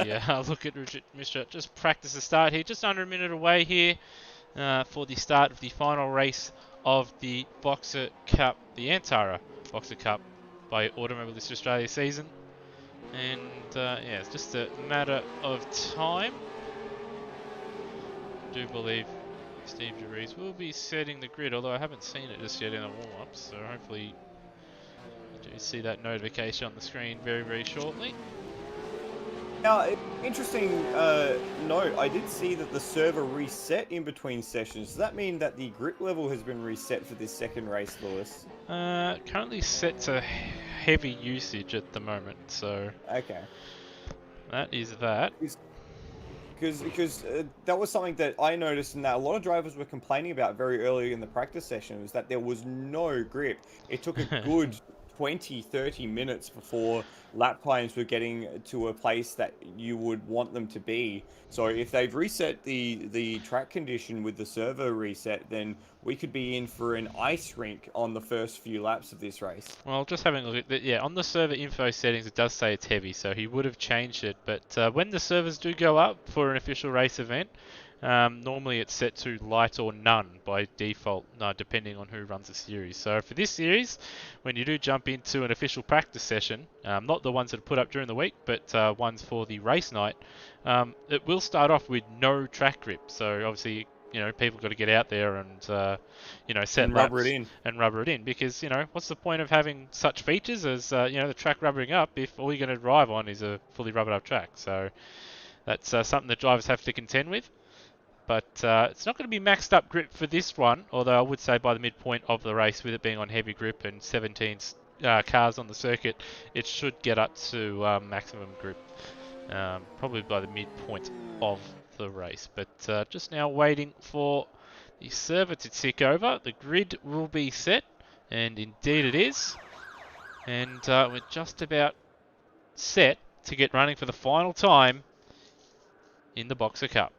look at Mr. Just practice the start here, just under a minute away here for the start of the final race of the Boxer Cup, the Antara Boxer Cup by Automobilists Australia season. And yeah, it's just a matter of time. I do believe Steve DeVries will be setting the grid, although I haven't seen it just yet in the warm-ups, so hopefully you do see that notification on the screen very, very shortly. Now, interesting note, I did see that the server reset in between sessions. Does that mean that the grip level has been reset for this second race, Lewis? Currently set to heavy usage at the moment, so Okay. that is that. Because that was something that I noticed, and that a lot of drivers were complaining about very early in the practice session, was that there was no grip. It took a good 20-30 minutes before lap times were getting to a place that you would want them to be. So if they've reset the track condition with the server reset, then we could be in for an ice rink on the first few laps of this race. Well, just having a look at that, yeah, on the server info settings it does say it's heavy, so he would have changed it, but when the servers do go up for an official race event, normally it's set to light or none by default, depending on who runs the series. So for this series, when you do jump into an official practice session, not the ones that are put up during the week, but ones for the race night, it will start off with no track grip. So obviously, people got to get out there and, set and laps rubber it in. and rubber it in, because, what's the point of having such features as, the track rubbering up if all you're going to drive on is a fully rubbered up track? So that's something that drivers have to contend with. But it's not going to be maxed up grip for this one, although I would say by the midpoint of the race, with it being on heavy grip and 17 cars on the circuit, it should get up to maximum grip, probably by the midpoint of the race. But just now waiting for the server to tick over. The grid will be set, and indeed it is. And we're just about set to get running for the final time in the Boxer Cup.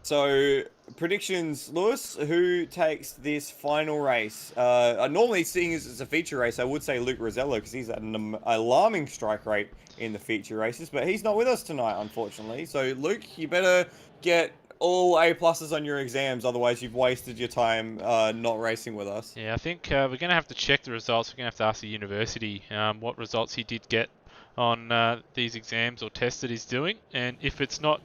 So, predictions, Lewis, who takes this final race? Normally, seeing as it's a feature race, I would say Luke Rosello, because he's at an alarming strike rate in the feature races, but he's not with us tonight, unfortunately. So, Luke, you better get all A+ on your exams, otherwise you've wasted your time not racing with us. Yeah, I think we're going to have to check the results. We're going to have to ask the university what results he did get on these exams or tests that he's doing, and if it's not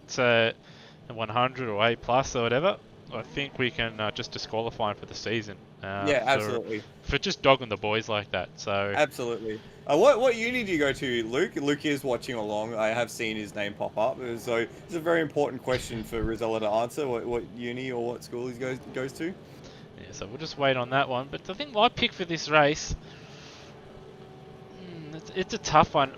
100 or A+ or whatever, I think we can just disqualify him for the season. Yeah, absolutely. For just dogging the boys like that. So absolutely. What uni do you go to, Luke? Luke is watching along. I have seen his name pop up. So it's a very important question for Rosella to answer. What uni or what school he goes to? Yeah, so we'll just wait on that one. But I think my pick for this race, it's a tough one.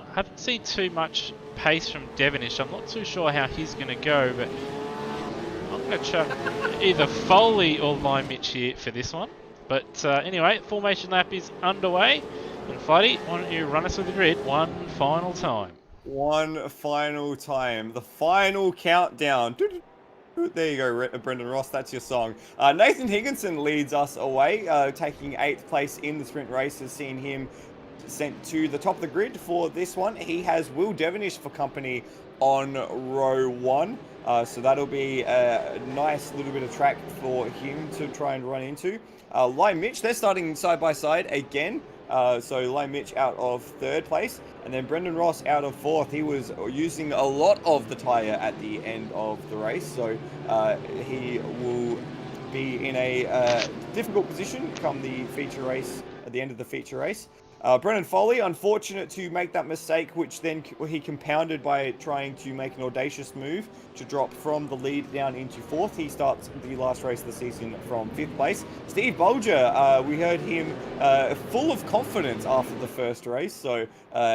I haven't seen too much pace from Devonish. I'm not too sure how he's going to go, but I'm going to chuck either Foley or Line Mitch here for this one. But anyway, formation lap is underway. And Fuddy, why don't you run us through the grid one final time? One final time. The final countdown. There you go, Brendan Ross, that's your song. Nathan Higginson leads us away, taking 8th place in the sprint race. Has seen him sent to the top of the grid for this one. He has Will Devonish for company on row 1. So that'll be a nice little bit of track for him to try and run into. Lime Mitch, they're starting side by side again. So Lane Mitch out of 3rd place, and then Brendan Ross out of 4th. He was using a lot of the tyre at the end of the race, so he will be in a difficult position come the feature race, at the end of the feature race. Brendan Foley, unfortunate to make that mistake, which then he compounded by trying to make an audacious move to drop from the lead down into 4th. He starts the last race of the season from 5th place. Steve Bolger, we heard him full of confidence after the first race, so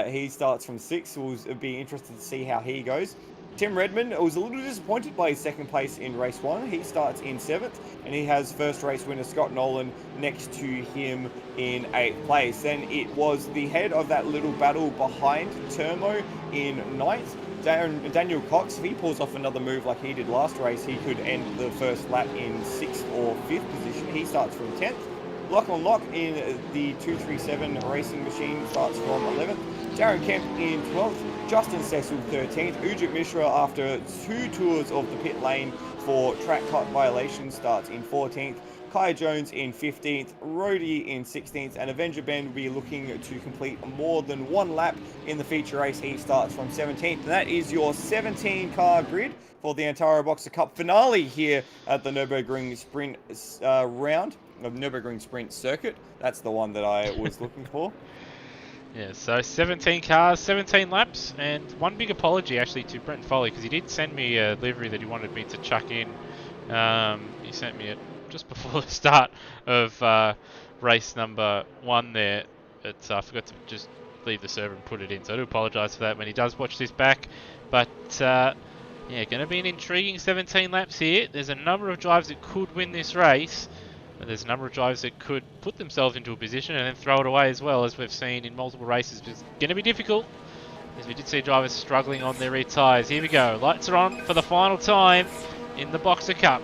he starts from 6th. We'll be interested to see how he goes. Tim Redmond was a little disappointed by his 2nd place in race 1. He starts in 7th, and he has first race winner Scott Nolan next to him in 8th place. Then it was the head of that little battle behind Termo in 9th. Daniel Cox, if he pulls off another move like he did last race, he could end the first lap in 6th or 5th position. He starts from 10th. Lachlan Locke in the 237 racing machine starts from 11th. Darren Kemp in 12th. Justin Cecil 13th. Ujit Mishra, after 2 tours of the pit lane for track cut violation, starts in 14th. Kai Jones in 15th, Rhodey in 16th, and Avenger Ben will be looking to complete more than 1 lap in the feature race. He starts from 17th. And that is your 17-car grid for the Antara Boxer Cup finale here at the Nurburgring Sprint round of Nurburgring Sprint circuit. That's the one that I was looking for. Yeah, so 17 cars, 17 laps, and one big apology actually to Brenton Foley, because he did send me a livery that he wanted me to chuck in. He sent me it just before the start of race number 1 there, but I forgot to just leave the server and put it in, so I do apologise for that when he does watch this back. But yeah, going to be an intriguing 17 laps here. There's a number of drivers that could win this race. There's a number of drivers that could put themselves into a position and then throw it away as well, as we've seen in multiple races. It's going to be difficult, as we did see drivers struggling on their rear tyres. Here we go. Lights are on for the final time in the Boxer Cup.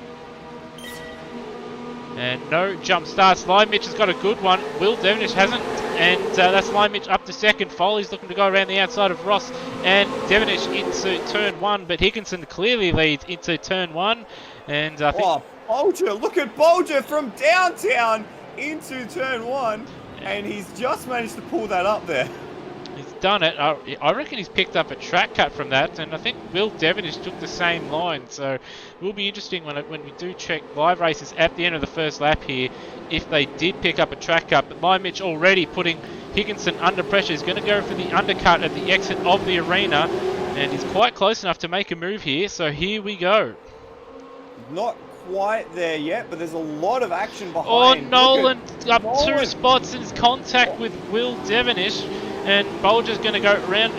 And no jump starts. Lime Mitch has got a good one. Will Devonish hasn't. And that's Lime Mitch up to 2nd. Foley's looking to go around the outside of Ross and Devonish into turn 1. But Higginson clearly leads into turn 1. And I think... Bolger, look at Bolger from downtown into turn 1, and he's just managed to pull that up there. He's done it. I reckon he's picked up a track cut from that, and I think Will Devonish took the same line, so it will be interesting when we do check live races at the end of the first lap here, if they did pick up a track cut. But Lime Mitch already putting Higginson under pressure. He's going to go for the undercut at the exit of the arena, and he's quite close enough to make a move here, so here we go. Not quite there yet, but there's a lot of action behind. Oh, Nolan up 2 spots in his contact with Will Devonish, and Bolger's going to go around,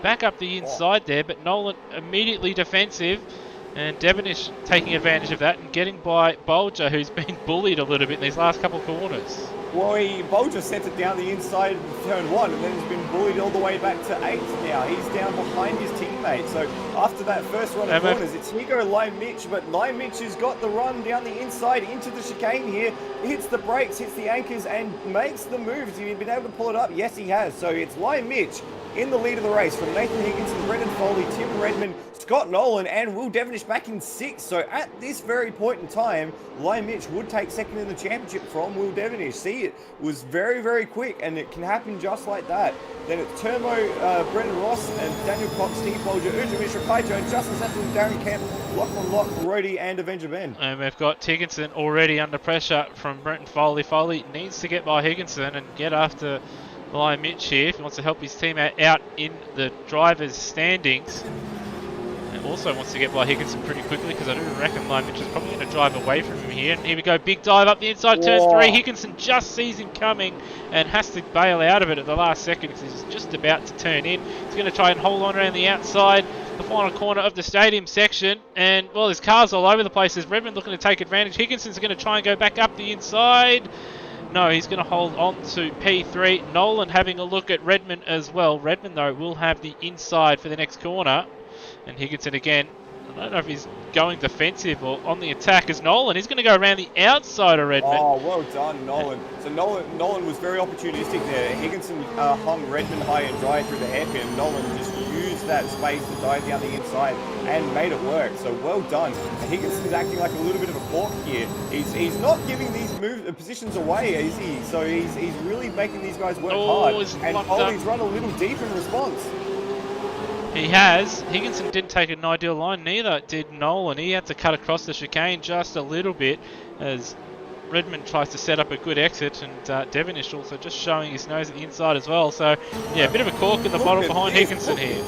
back up the inside there, but Nolan immediately defensive, and Devonish taking advantage of that and getting by Bolger, who's been bullied a little bit in these last couple of corners. Well, Bolger sent it down the inside of turn 1, and then he's been bullied all the way back to 8th now. He's down behind his teammate. So after that first run of corners, it's Higo Lime Mitch, but Lime Mitch has got the run down the inside into the chicane here. Hits the brakes, hits the anchors, and makes the moves. Has he been able to pull it up? Yes, he has. So it's Lime Mitch in the lead of the race from Nathan Higginson, Brendan Foley, Tim Redmond, Scott Nolan, and Will Devonish back in 6th. So at this very point in time, Lime Mitch would take 2nd in the championship from Will Devonish. See, it was very, very quick, and it can happen just like that. Then it's Termo, Brendan Ross, and Daniel Cox, Steve Bolger, Ujit Mishra, Kai Jones, Justin Cecil, Darren Kemp, Lachlan Locke, Rhodey, and Avenger Ben. And we've got Higginson already under pressure from Brenton Foley. Foley needs to get by Higginson and get after Lime Mitch here if he wants to help his team out in the drivers' standings. And also wants to get by Higginson pretty quickly, because I do reckon Lime Mitch is probably going to drive away from him here. And here we go, big dive up the inside, turn 3. Higginson just sees him coming and has to bail out of it at the last second because he's just about to turn in. He's going to try and hold on around the outside, the final corner of the stadium section. And, well, there's cars all over the place. There's Redmond looking to take advantage. Higginson's going to try and go back up the inside. No, he's going to hold on to P3. Nolan having a look at Redmond as well. Redmond, though, will have the inside for the next corner. And Higginson again, I don't know if he's going defensive or on the attack as Nolan. He's going to go around the outside of Redmond. Oh, well done, Nolan. So Nolan was very opportunistic there. Higginson hung Redmond high and dry through the hairpin. Nolan just used into that space to dive down the inside and made it work. So well done. And Higginson's acting like a little bit of a cork here. He's not giving these positions away, is he? So he's really making these guys work hard. And Foley's run a little deep in response. He has. Higginson didn't take an ideal line, neither did Nolan. He had to cut across the chicane just a little bit as Redmond tries to set up a good exit, and Devonish also just showing his nose at the inside as well. So, yeah, a bit of a cork in the bottle behind Higginson here.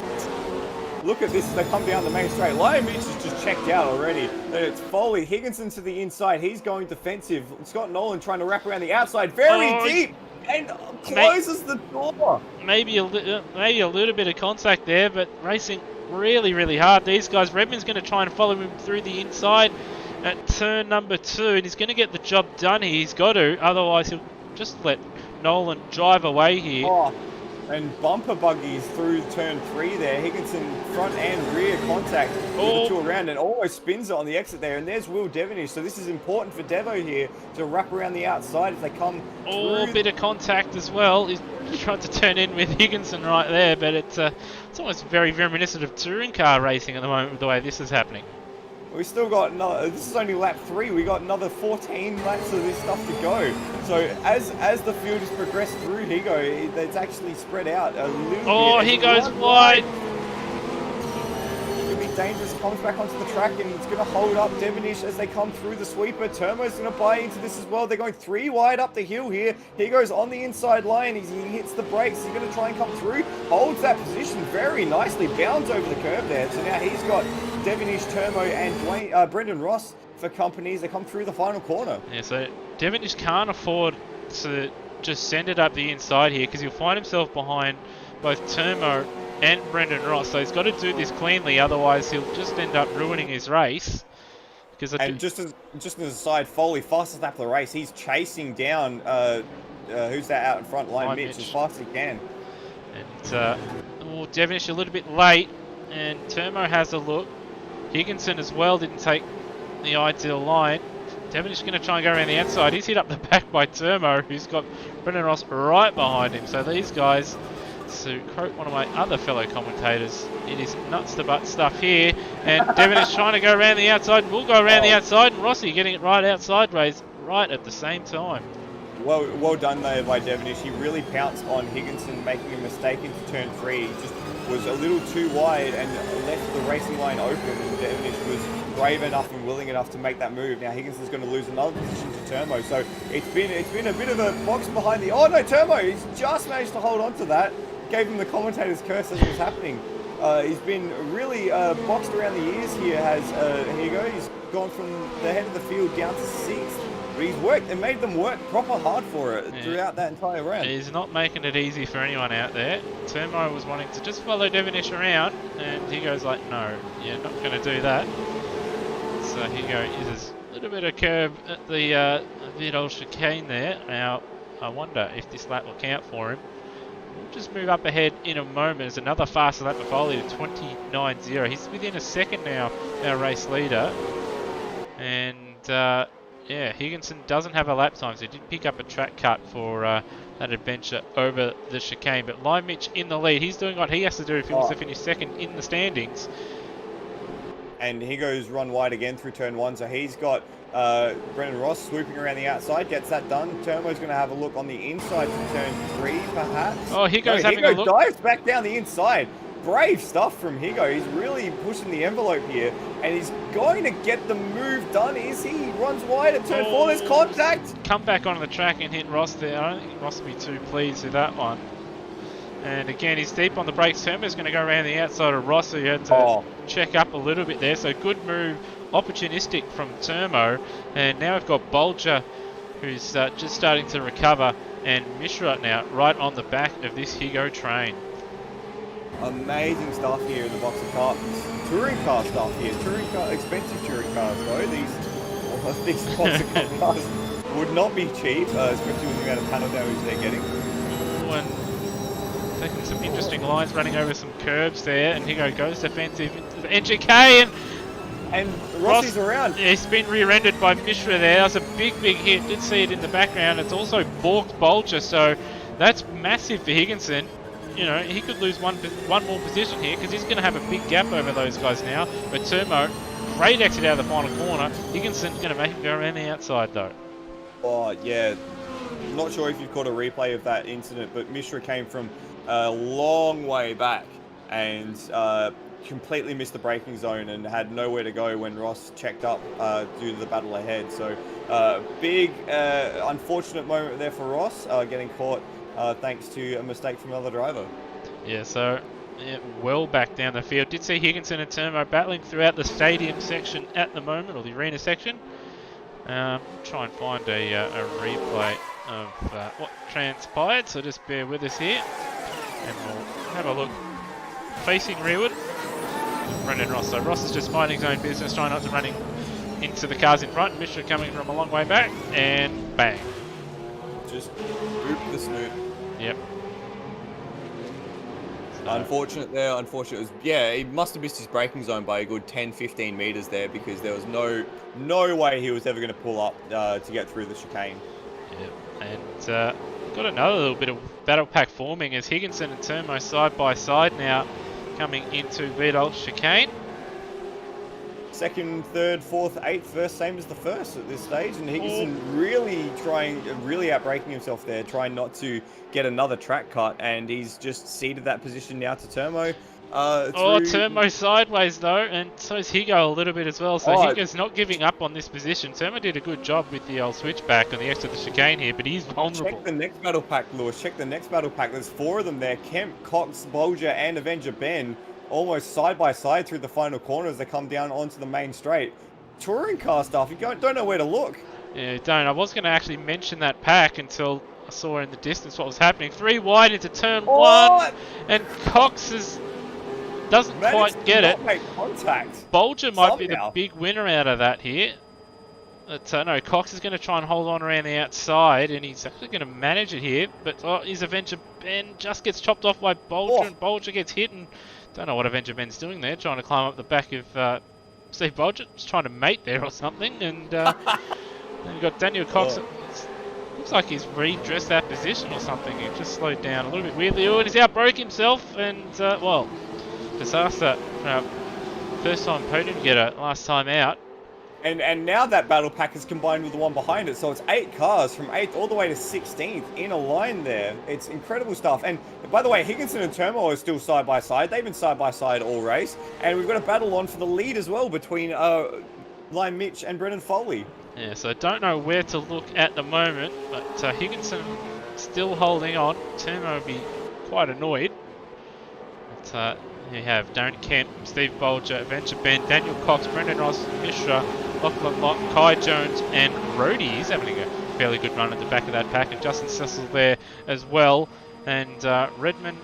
Look at this as they come down the main straight. Lion Mitch is just checked out already. It's Foley. Higginson to the inside. He's going defensive. Scott Nolan trying to wrap around the outside. Very deep. And closes the door. Maybe a little bit of contact there, but racing really, really hard. These guys, Redmond's going to try and follow him through the inside at turn number 2, and he's going to get the job done here. He's got to, otherwise he'll just let Nolan drive away here. Oh, and bumper buggies through turn 3 there. Higginson front and rear contact with the 2 around and almost spins it on the exit there. And there's Will Devonish. So this is important for Devo here to wrap around the outside if they come through. A bit of contact as well. He's tried to turn in with Higginson right there, but it's almost very reminiscent of touring car racing at the moment with the way this is happening. We still got another, this is only lap 3, we got another 14 laps of this stuff to go. So as the field has progressed through Higo, it's actually spread out a little bit. Oh, he goes wide. It's going to be dangerous, comes back onto the track and it's going to hold up Devonish as they come through the sweeper. Turmo's going to buy into this as well. They're going 3 wide up the hill here. Higo's on the inside line, he hits the brakes, he's going to try and come through, holds that position very nicely, bounds over the curve there. So now he's got Devonish, Turmo, and Brendan Ross for companies. They come through the final corner. Yeah, so Devonish can't afford to just send it up the inside here because he'll find himself behind both Turmo and Brendan Ross. So he's got to do this cleanly, otherwise he'll just end up ruining his race. And just as an aside, Foley, fastest lap of the race, he's chasing down who's that out in front line, Mitch, as fast as he can. And Devonish a little bit late, and Turmo has a look. Higginson as well didn't take the ideal line. Devonish going to try and go around the outside. He's hit up the back by Turmo, who's got Brendan Ross right behind him. So these guys, to quote one of my other fellow commentators, it is nuts to butt stuff here. And Devonish trying to go around the outside, and we'll go around the outside, and Rossi getting it right out sideways, right at the same time. Well done there by Devonish. He really pounced on Higginson, making a mistake into turn 3. He just was a little too wide and left the racing line open, and Devonish was brave enough and willing enough to make that move. Now Higginson's going to lose another position to Turmo, so it's been a bit of a box behind the... Oh no, Turmo! He's just managed to hold on to that. Gave him the commentator's curse as it was happening. He's been really boxed around the ears here. Here you go. He's gone from the head of the field down to 6th. But he's worked and made them work proper hard for it throughout that entire round. He's not making it easy for anyone out there. Turmo was wanting to just follow Devonish around, and he goes like, no, you're not going to do that. So Higo uses a little bit of curve at the old chicane there. Now, I wonder if this lap will count for him. We'll just move up ahead in a moment. There's another faster lap for Foley to 29.0. He's within a second now, our race leader. And yeah, Higginson doesn't have a lap time, so he did pick up a track cut for that adventure over the chicane. But Lime Mitch in the lead. He's doing what he has to do if he wants to finish second in the standings. And he goes run wide again through turn 1, so he's got Brendan Ross swooping around the outside, gets that done. Turmo's going to have a look on the inside for turn 3, perhaps. Oh, Higo's having a look. Dives back down the inside. Brave stuff from Higo. He's really pushing the envelope here, and he's going to get the move done. Is he? He runs wide at turn 4. There's contact. Come back onto the track and hit Ross there. I don't think Ross will be too pleased with that one. And again, he's deep on the brakes. Turmo's going to go around the outside of Ross, who had to check up a little bit there. So good move, opportunistic from Turmo. And now we've got Bolger, who's just starting to recover, and Mishra now right on the back of this Higo train. Amazing stuff here in the box of cars. Touring car stuff here. Expensive touring cars though. These box of cars would not be cheap, especially with the amount of panel damage they're getting. And taking some interesting lines, running over some curbs there, and Higo goes defensive into NGK, and Rossi's around. He's been rear-ended by Mishra there. That's a big hit. Did see it in the background. It's also balked Bolger, so that's massive for Higginson. you know, he could lose one more position here because he's going to have a big gap over those guys now. But Turmo, great exit out of the final corner. Higginson's going to make him go around the outside though. Oh, yeah. Not sure if you've caught a replay of that incident, but Mishra came from a long way back and completely missed the braking zone and had nowhere to go when Ross checked up due to the battle ahead. So big unfortunate moment there for Ross, getting caught thanks to a mistake from another driver. Yeah, so well back down the field. Did see Higginson and Turmo battling throughout the stadium section at the moment, or the arena section. Try and find a replay of what transpired, so just bear with us here and we'll have a look. Facing rearward, Brendan Ross. So Ross is just minding his own business, trying not to run into the cars in front. Mishra coming from a long way back, and bang. Just boop the snoot. Yep. So, Unfortunate there, unfortunate. It was, yeah, he must have missed his braking zone by a good 10-15 meters there, because there was no way he was ever going to pull up to get through the chicane. yep. And got another little bit of battle pack forming as Higginson and Turmo side by side now coming into Vidal chicane. Second, third, fourth, eighth, first, same as the first at this stage, and Higginson really outbraking himself there, trying not to get another track cut, and he's just ceded that position now to Turmo. Turmo sideways though, and so is Higo a little bit as well, so Higo's not giving up on this position. Turmo did a good job with the old switchback on the exit of the chicane here, but he's vulnerable. Check the next battle pack, Lewis, check the next battle pack. There's 4 of them there, Kemp, Cox, Bolger, and Avenger Ben, almost side by side through the final corner as they come down onto the main straight. Touring car stuff, you don't know where to look. Yeah, don't. I was going to actually mention that pack until I saw in the distance what was happening. 3 wide into turn 1, and Cox doesn't quite get it. Make contact. Bolger might be the big winner out of that here. But no, Cox is going to try and hold on around the outside, and he's actually going to manage it here. But his Avenger Ben just gets chopped off by Bolger, and Bolger gets hit, and don't know what Avenger Ben's doing there, trying to climb up the back of Steve Bolger, just trying to mate there or something. And then you've got Daniel Cox. Looks like he's redressed that position or something. He just slowed down a little bit weirdly. Oh, and he's outbroke himself, and well, disaster. First time podium getter, last time out. And now that battle pack is combined with the one behind it, so it's 8 cars from 8th all the way to 16th in a line there. It's incredible stuff. And by the way, Higginson and Turmo are still side by side. They've been side by side all race. And we've got a battle on for the lead as well between Lime Mitch and Brendan Foley. Yeah, so I don't know where to look at the moment, but Higginson still holding on. Turmo will be quite annoyed. But you have Darren Kemp, Steve Bolger, Avenger Ben, Daniel Cox, Brendan Ross, Mishra, Lachlan Locke, Kai Jones, and Rhodey. He's having a fairly good run at the back of that pack, and Justin Cecil there as well. And Redmond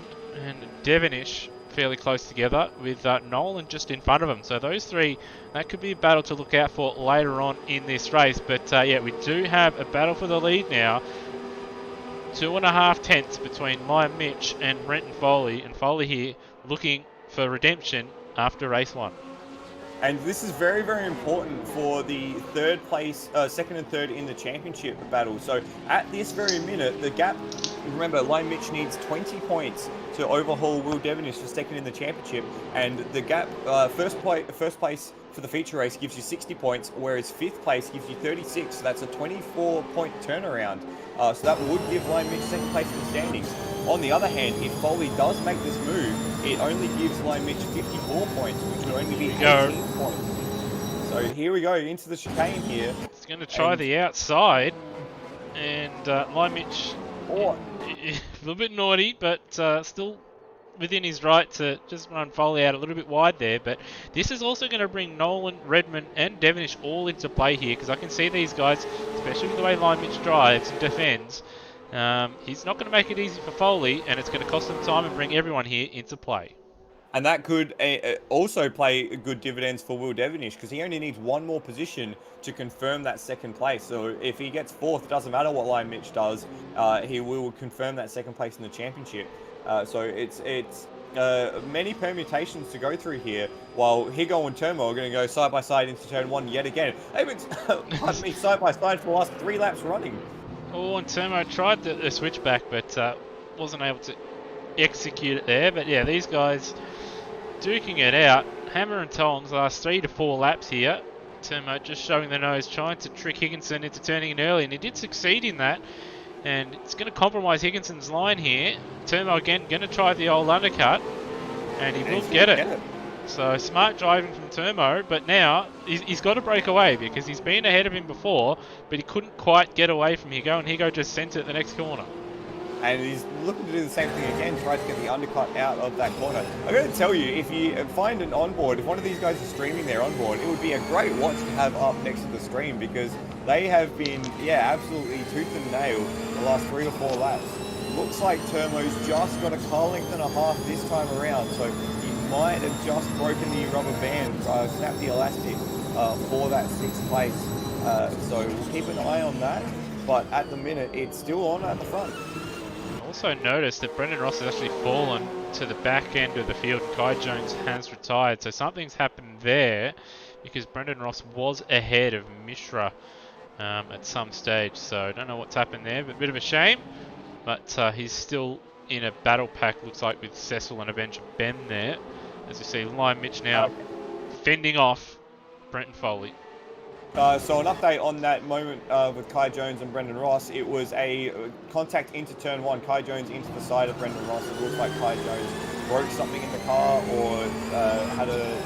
and Devonish fairly close together, with Nolan just in front of them. So those 3, that could be a battle to look out for later on in this race. But yeah, we do have a battle for the lead now. 2.5 tenths between Liam Mitch and Brenton Foley, and Foley here looking for redemption after race 1. And this is very, very important for the third place, second and third in the championship battle. So at this very minute, the gap, remember, Lime Mitch needs 20 points to overhaul Will Devonish for second in the championship. And the gap, first place for the feature race gives you 60 points, whereas 5th place gives you 36. So that's a 24-point turnaround. So that would give Lime Mitch second place in the standings. On the other hand, if Foley does make this move, it only gives Lime Mitch 54 points, which would only be 18 points. So here we go, into the chicane here. It's going to try the outside, and Lime Mitch, a little bit naughty, but still within his right to just run Foley out a little bit wide there. But this is also going to bring Nolan, Redmond, and Devonish all into play here, because I can see these guys, especially with the way Lime Mitch drives and defends, he's not going to make it easy for Foley, and it's going to cost him time and bring everyone here into play. And that could also play good dividends for Will Devonish, because he only needs 1 more position to confirm that second place. So if he gets 4th, it doesn't matter what Lime Mitch does, he will confirm that second place in the championship. So it's many permutations to go through here, while Higo and Turmo are going to go side by side into turn 1 yet again. They've been side by side for the last 3 laps running. Oh, and Turmo tried the switchback, but wasn't able to execute it there. But yeah, these guys duking it out. Hammer and tongs, last 3 to 4 laps here. Turmo just showing the nose, trying to trick Higginson into turning in early, and he did succeed in that. And it's going to compromise Higginson's line here. Turmo again going to try the old undercut, and he will get it. So smart driving from Turmo, but now he's got to break away because he's been ahead of him before, but he couldn't quite get away from Higo, and Higo just sent it the next corner. And he's looking to do the same thing again, try to get the undercut out of that corner. I'm going to tell you, if you find an onboard, if one of these guys is streaming their onboard, it would be a great watch to have up next to the stream because they have been, absolutely tooth and nail the last 3 or 4 laps. Looks like Turmo's just got a car length and a half this time around, so he might have just broken the rubber band, snapped the elastic for that 6th place. So we'll keep an eye on that, but at the minute, it's still on at the front. Also noticed that Brendan Ross has actually fallen to the back end of the field and Kai Jones has retired, so something's happened there because Brendan Ross was ahead of Mishra at some stage, so I don't know what's happened there, but a bit of a shame, but he's still in a battle pack, looks like, with Cecil and Avenger Ben there. As you see, Lion Mitch now fending off Brenton Foley. So an update on that moment with Kai Jones and Brendan Ross. It was a contact into turn 1. Kai Jones into the side of Brendan Ross. It looks like Kai Jones broke something in the car or had a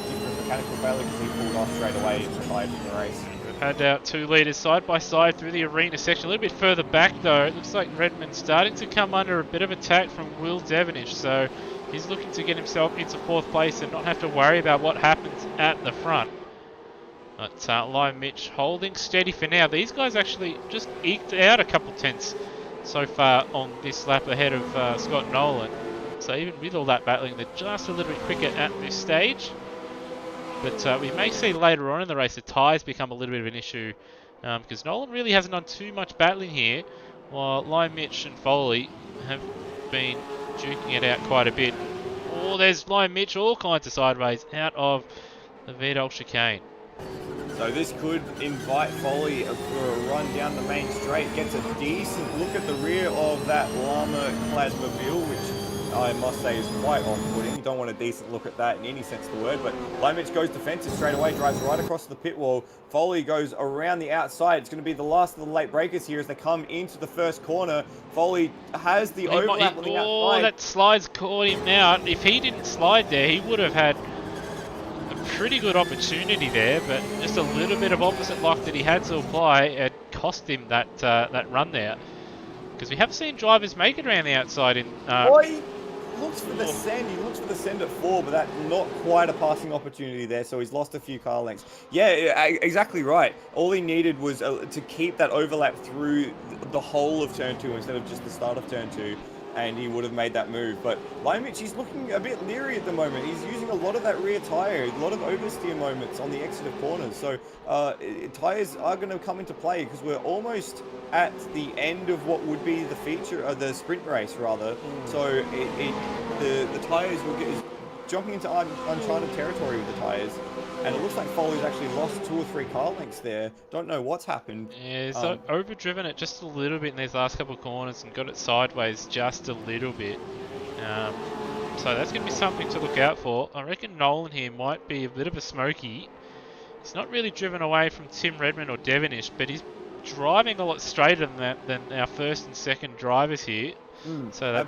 different mechanical failure because he pulled off straight away and retired from the race. We've had out 2 leaders side by side through the arena section. A little bit further back though, it looks like Redmond's starting to come under a bit of attack from Will Devenish. So he's looking to get himself into 4th place and not have to worry about what happens at the front. But Lion Mitch holding steady for now. These guys actually just eked out a couple tenths so far on this lap ahead of Scott Nolan. So even with all that battling, they're just a little bit quicker at this stage. But we may see later on in the race the tyres become a little bit of an issue because Nolan really hasn't done too much battling here, while Lion Mitch and Foley have been duking it out quite a bit. Oh, there's Lion Mitch all kinds of sideways out of the Viadol chicane. So this could invite Foley for a run down the main straight. Gets a decent look at the rear of that llama-clad mobile, which I must say is quite off-putting. You don't want a decent look at that in any sense of the word, but Lomich goes defensive straight away, drives right across the pit wall. Foley goes around the outside. It's going to be the last of the late breakers here as they come into the first corner. Foley has the overlap on the outside. Oh, that slide's caught him out. If he didn't slide there, he would have had pretty good opportunity there, but just a little bit of opposite lock that he had to apply had cost him that that run there. Because we have seen drivers make it around the outside in. He looks for the send. He looks for the send at 4, but that's not quite a passing opportunity there. So he's lost a few car lengths. Yeah, exactly right. All he needed was to keep that overlap through the whole of turn 2 instead of just the start of turn 2. And he would have made that move. But Lomich, he's looking a bit leery at the moment. He's using a lot of that rear tyre, a lot of oversteer moments on the exit of corners. So tyres are going to come into play because we're almost at the end of what would be the feature, the sprint race rather. So the tyres will get jumping into uncharted territory with the tyres. And it looks like Foley's actually lost 2 or 3 car lengths there. Don't know what's happened. Yeah, he's overdriven it just a little bit in these last couple of corners and got it sideways just a little bit. So that's going to be something to look out for. I reckon Nolan here might be a bit of a smoky. He's not really driven away from Tim Redmond or Devenish, but he's driving a lot straighter than our first and second drivers here. So that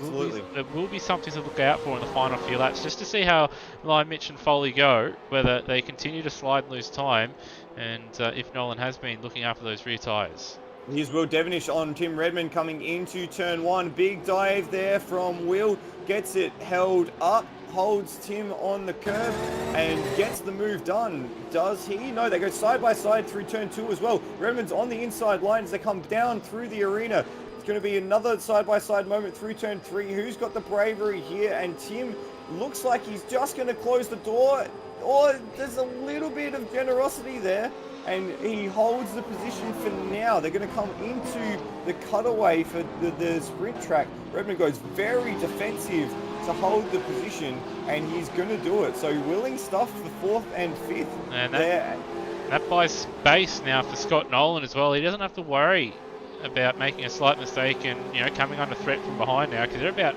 will be something to look out for in the final few laps, just to see how Lion Mitch and Foley go, whether they continue to slide and lose time, and if Nolan has been looking after those rear tyres. Here's Will Devenish on Tim Redmond coming into turn 1. Big dive there from Will. Gets it held up, holds Tim on the curb, and gets the move done. Does he? No, they go side by side through turn 2 as well. Redmond's on the inside line as they come down through the arena. It's going to be another side-by-side moment through turn 3. Who's got the bravery here? And Tim looks like he's just going to close the door. Or there's a little bit of generosity there. And he holds the position for now. They're going to come into the cutaway for the sprint track. Redmond goes very defensive to hold the position. And he's going to do it. So willing stuff for 4th and 5th. And that buys space now for Scott Nolan as well. He doesn't have to worry about making a slight mistake and coming under threat from behind now, because they're about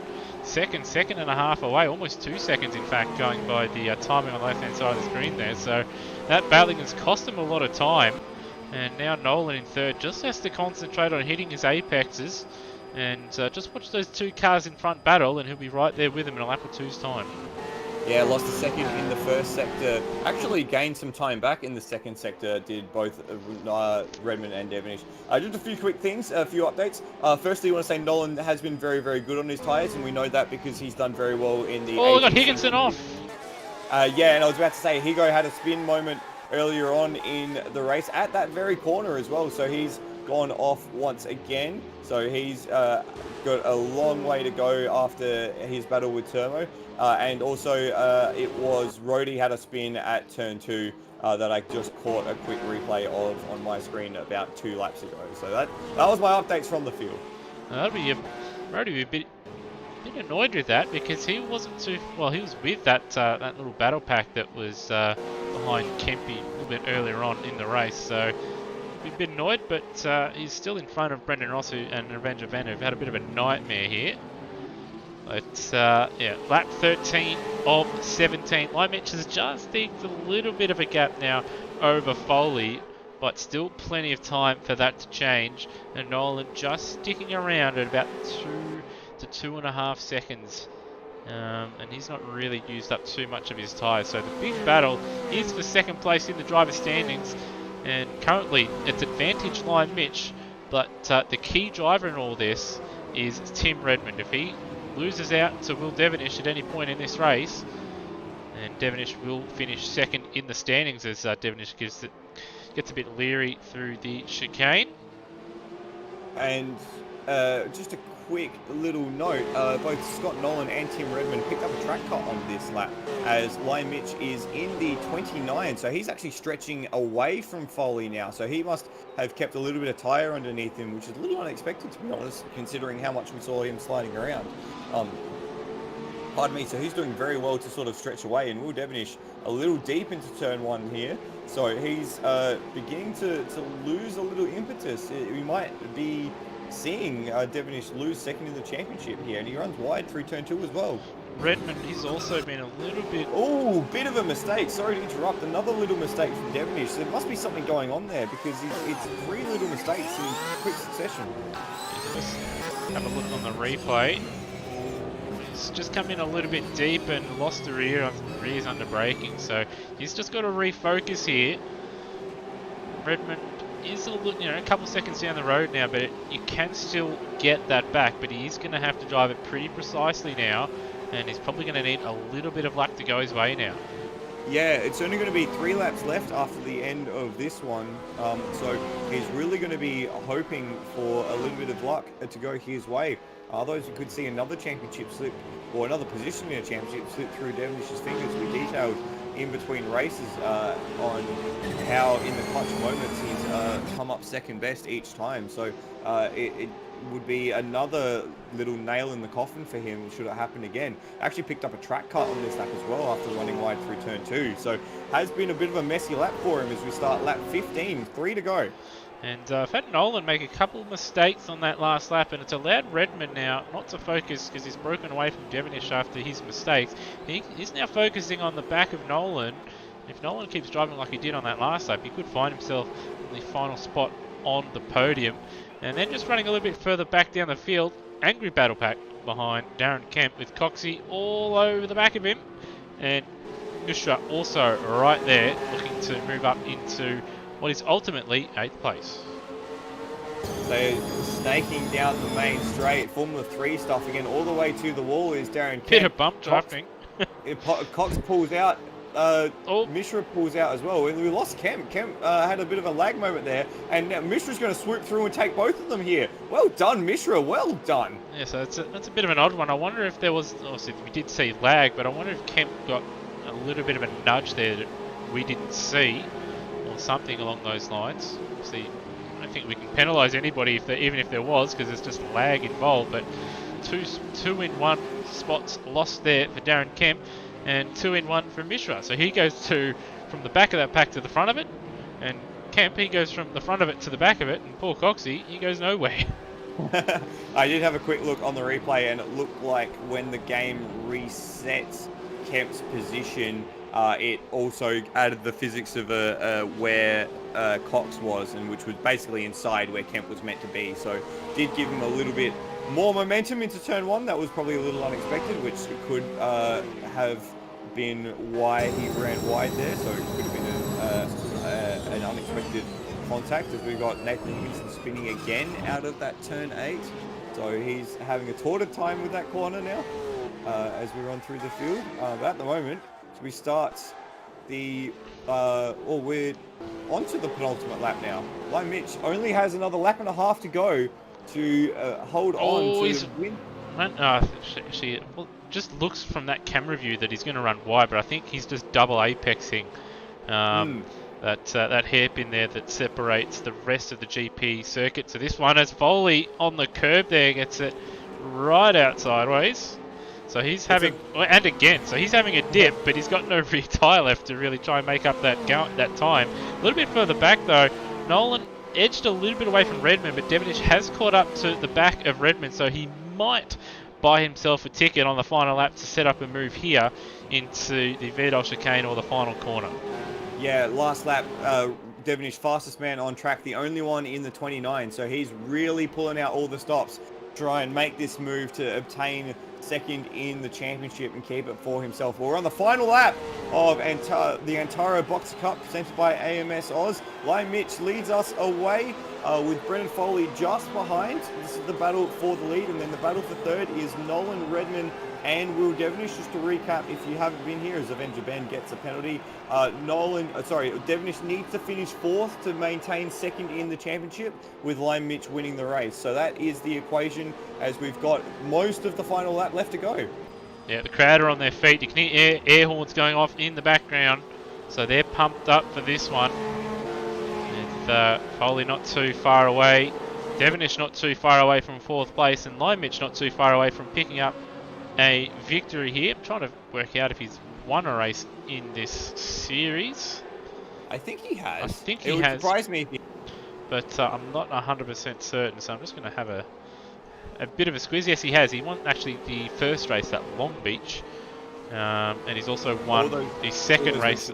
second and a half away, almost 2 seconds in fact, going by the timing on the left hand side of the screen there. So that battling has cost him a lot of time, and now Nolan in third just has to concentrate on hitting his apexes and just watch those two cars in front battle, and he'll be right there with him in a lap or two's time. Yeah, lost a second in the first sector. Actually gained some time back in the second sector, did both Redmond and Devonish. Just a few quick things, a few updates. Firstly, I want to say Nolan has been very, very good on his tyres, and we know that because he's done very well in the... Oh, we got Higginson off! Yeah, and I was about to say, Higo had a spin moment earlier on in the race at that very corner as well, so he's gone off once again. So he's got a long way to go after his battle with Turmo. And also, it was Rody had a spin at turn 2 that I just caught a quick replay of on my screen about 2 laps ago. So that was my updates from the field. Rody would be a bit annoyed with that, because he wasn't too well. He was with that that little battle pack that was behind Kempy a little bit earlier on in the race. So he'd be a bit annoyed, but he's still in front of Brendan Ross and Avenger Van, who've had a bit of a nightmare here. But yeah, lap 13 of 17. Mitch has just eked a little bit of a gap now over Foley, but still plenty of time for that to change. And Nolan just sticking around at about 2 to 2.5 seconds. And he's not really used up too much of his tyres. So the big battle is for second place in the driver's standings. And currently it's advantage Mitch, but the key driver in all this is Tim Redmond. If he loses out to Will Devonish at any point in this race, and Devonish will finish second in the standings as Devonish gets a bit leery through the chicane. And just a quick little note, both Scott Nolan and Tim Redmond picked up a track cut on this lap, as Lion Mitch is in the 29, so he's actually stretching away from Foley now, so he must have kept a little bit of tyre underneath him, which is a little unexpected, to be honest, considering how much we saw him sliding around. Pardon me, so he's doing very well to sort of stretch away, and Will Devonish a little deep into turn 1 here, so he's beginning to lose a little impetus. We might be seeing Devonish lose second in the championship here, and he runs wide through turn 2 as well. Redmond, he's also been a little bit... Oh, bit of a mistake. Sorry to interrupt. Another little mistake from Devonish. There must be something going on there, because it's 3 little mistakes in quick succession. Let's have a look on the replay. He's just come in a little bit deep and lost the rear's under braking, so he's just got to refocus here. Redmond is a couple seconds down the road now, but you can still get that back, but he is going to have to drive it pretty precisely now, and he's probably going to need a little bit of luck to go his way now. Yeah, it's only going to be 3 laps left after the end of this one, so he's really going to be hoping for a little bit of luck to go his way. Otherwise, you could see another championship slip, or another position in a championship slip through Devonish's fingers. We detailed in between races on how in the clutch moments he's come up second best each time, so it would be another little nail in the coffin for him should it happen again. Actually picked up a track cut on this lap as well after running wide through turn 2, so has been a bit of a messy lap for him as we start lap 15, 3 to go. And I've had Nolan make a couple of mistakes on that last lap, and it's allowed Redmond now not to focus, because he's broken away from Devonish after his mistakes. He's now focusing on the back of Nolan. If Nolan keeps driving like he did on that last lap, he could find himself in the final spot on the podium. And then just running a little bit further back down the field, Angry Battle Pack behind Darren Kemp with Coxie all over the back of him. And Mishra also right there, looking to move up into what is ultimately 8th place. They're snaking down the main straight, Formula 3 stuff again, all the way to the wall is Darren Kemp. Bit of bump drafting. Cox pulls out, Mishra pulls out as well. We lost Kemp. Kemp had a bit of a lag moment there, and now Mishra's going to swoop through and take both of them here. Well done, Mishra, well done. Yeah, so that's a bit of an odd one. I wonder if there was, obviously we did see lag, but I wonder if Kemp got a little bit of a nudge there that we didn't see, or something along those lines. See, I don't think we can penalise anybody even if there was, because there's just lag involved. But two in one spots lost there for Darren Kemp, and 2 in 1 for Mishra. So he goes from the back of that pack to the front of it, and Kemp, he goes from the front of it to the back of it, and Paul Coxie, he goes nowhere. I did have a quick look on the replay, and it looked like when the game resets Kemp's position, it also added the physics of where Cox was, and which was basically inside where Kemp was meant to be. So did give him a little bit more momentum into turn 1. That was probably a little unexpected, which could have been why he ran wide there. So it could have been an unexpected contact, as we've got Nathan Higginson spinning again out of that turn 8. So he's having a torrid time with that corner now as we run through the field. But at the moment, so we start the, we're onto the penultimate lap now. Lime Mitch only has another lap and a half to go to hold on to win. Actually, well, just looks from that camera view that he's going to run wide, but I think he's just double apexing. That hairpin there that separates the rest of the GP circuit. So this one has Foley on the curb there, gets it right out sideways. So he's having, and again, so he's having a dip, but he's got no rear tyre left to really try and make up that time. A little bit further back though, Nolan edged a little bit away from Redmond, but Devonish has caught up to the back of Redmond, so he might buy himself a ticket on the final lap to set up a move here into the Virdal chicane or the final corner. Yeah, last lap, Devonish fastest man on track, the only one in the 29, so he's really pulling out all the stops to try and make this move to obtain second in the championship and keep it for himself. We're on the final lap of the Antara Boxer Cup presented by AMSOZ. Lime Mitch leads us away with Brendan Foley just behind. This is the battle for the lead, and then the battle for third is Nolan Redmond and Will Devonish. Just to recap, if you haven't been here, as Avenger Ben gets a penalty. Devonish needs to finish fourth to maintain second in the championship, with Lime Mitch winning the race. So that is the equation, as we've got most of the final lap left to go. Yeah, the crowd are on their feet. You can hear air horns going off in the background, so they're pumped up for this one. With Foley not too far away, Devonish not too far away from fourth place, and Lime Mitch not too far away from picking up a victory here. I'm trying to work out if he's won a race in this series. I think he has. I think he has. It would has. surprise me if he... But I'm not 100% certain, so I'm just going to have a bit of a squeeze. Yes, he has. He won actually the first race at Long Beach, and he's also won the second race.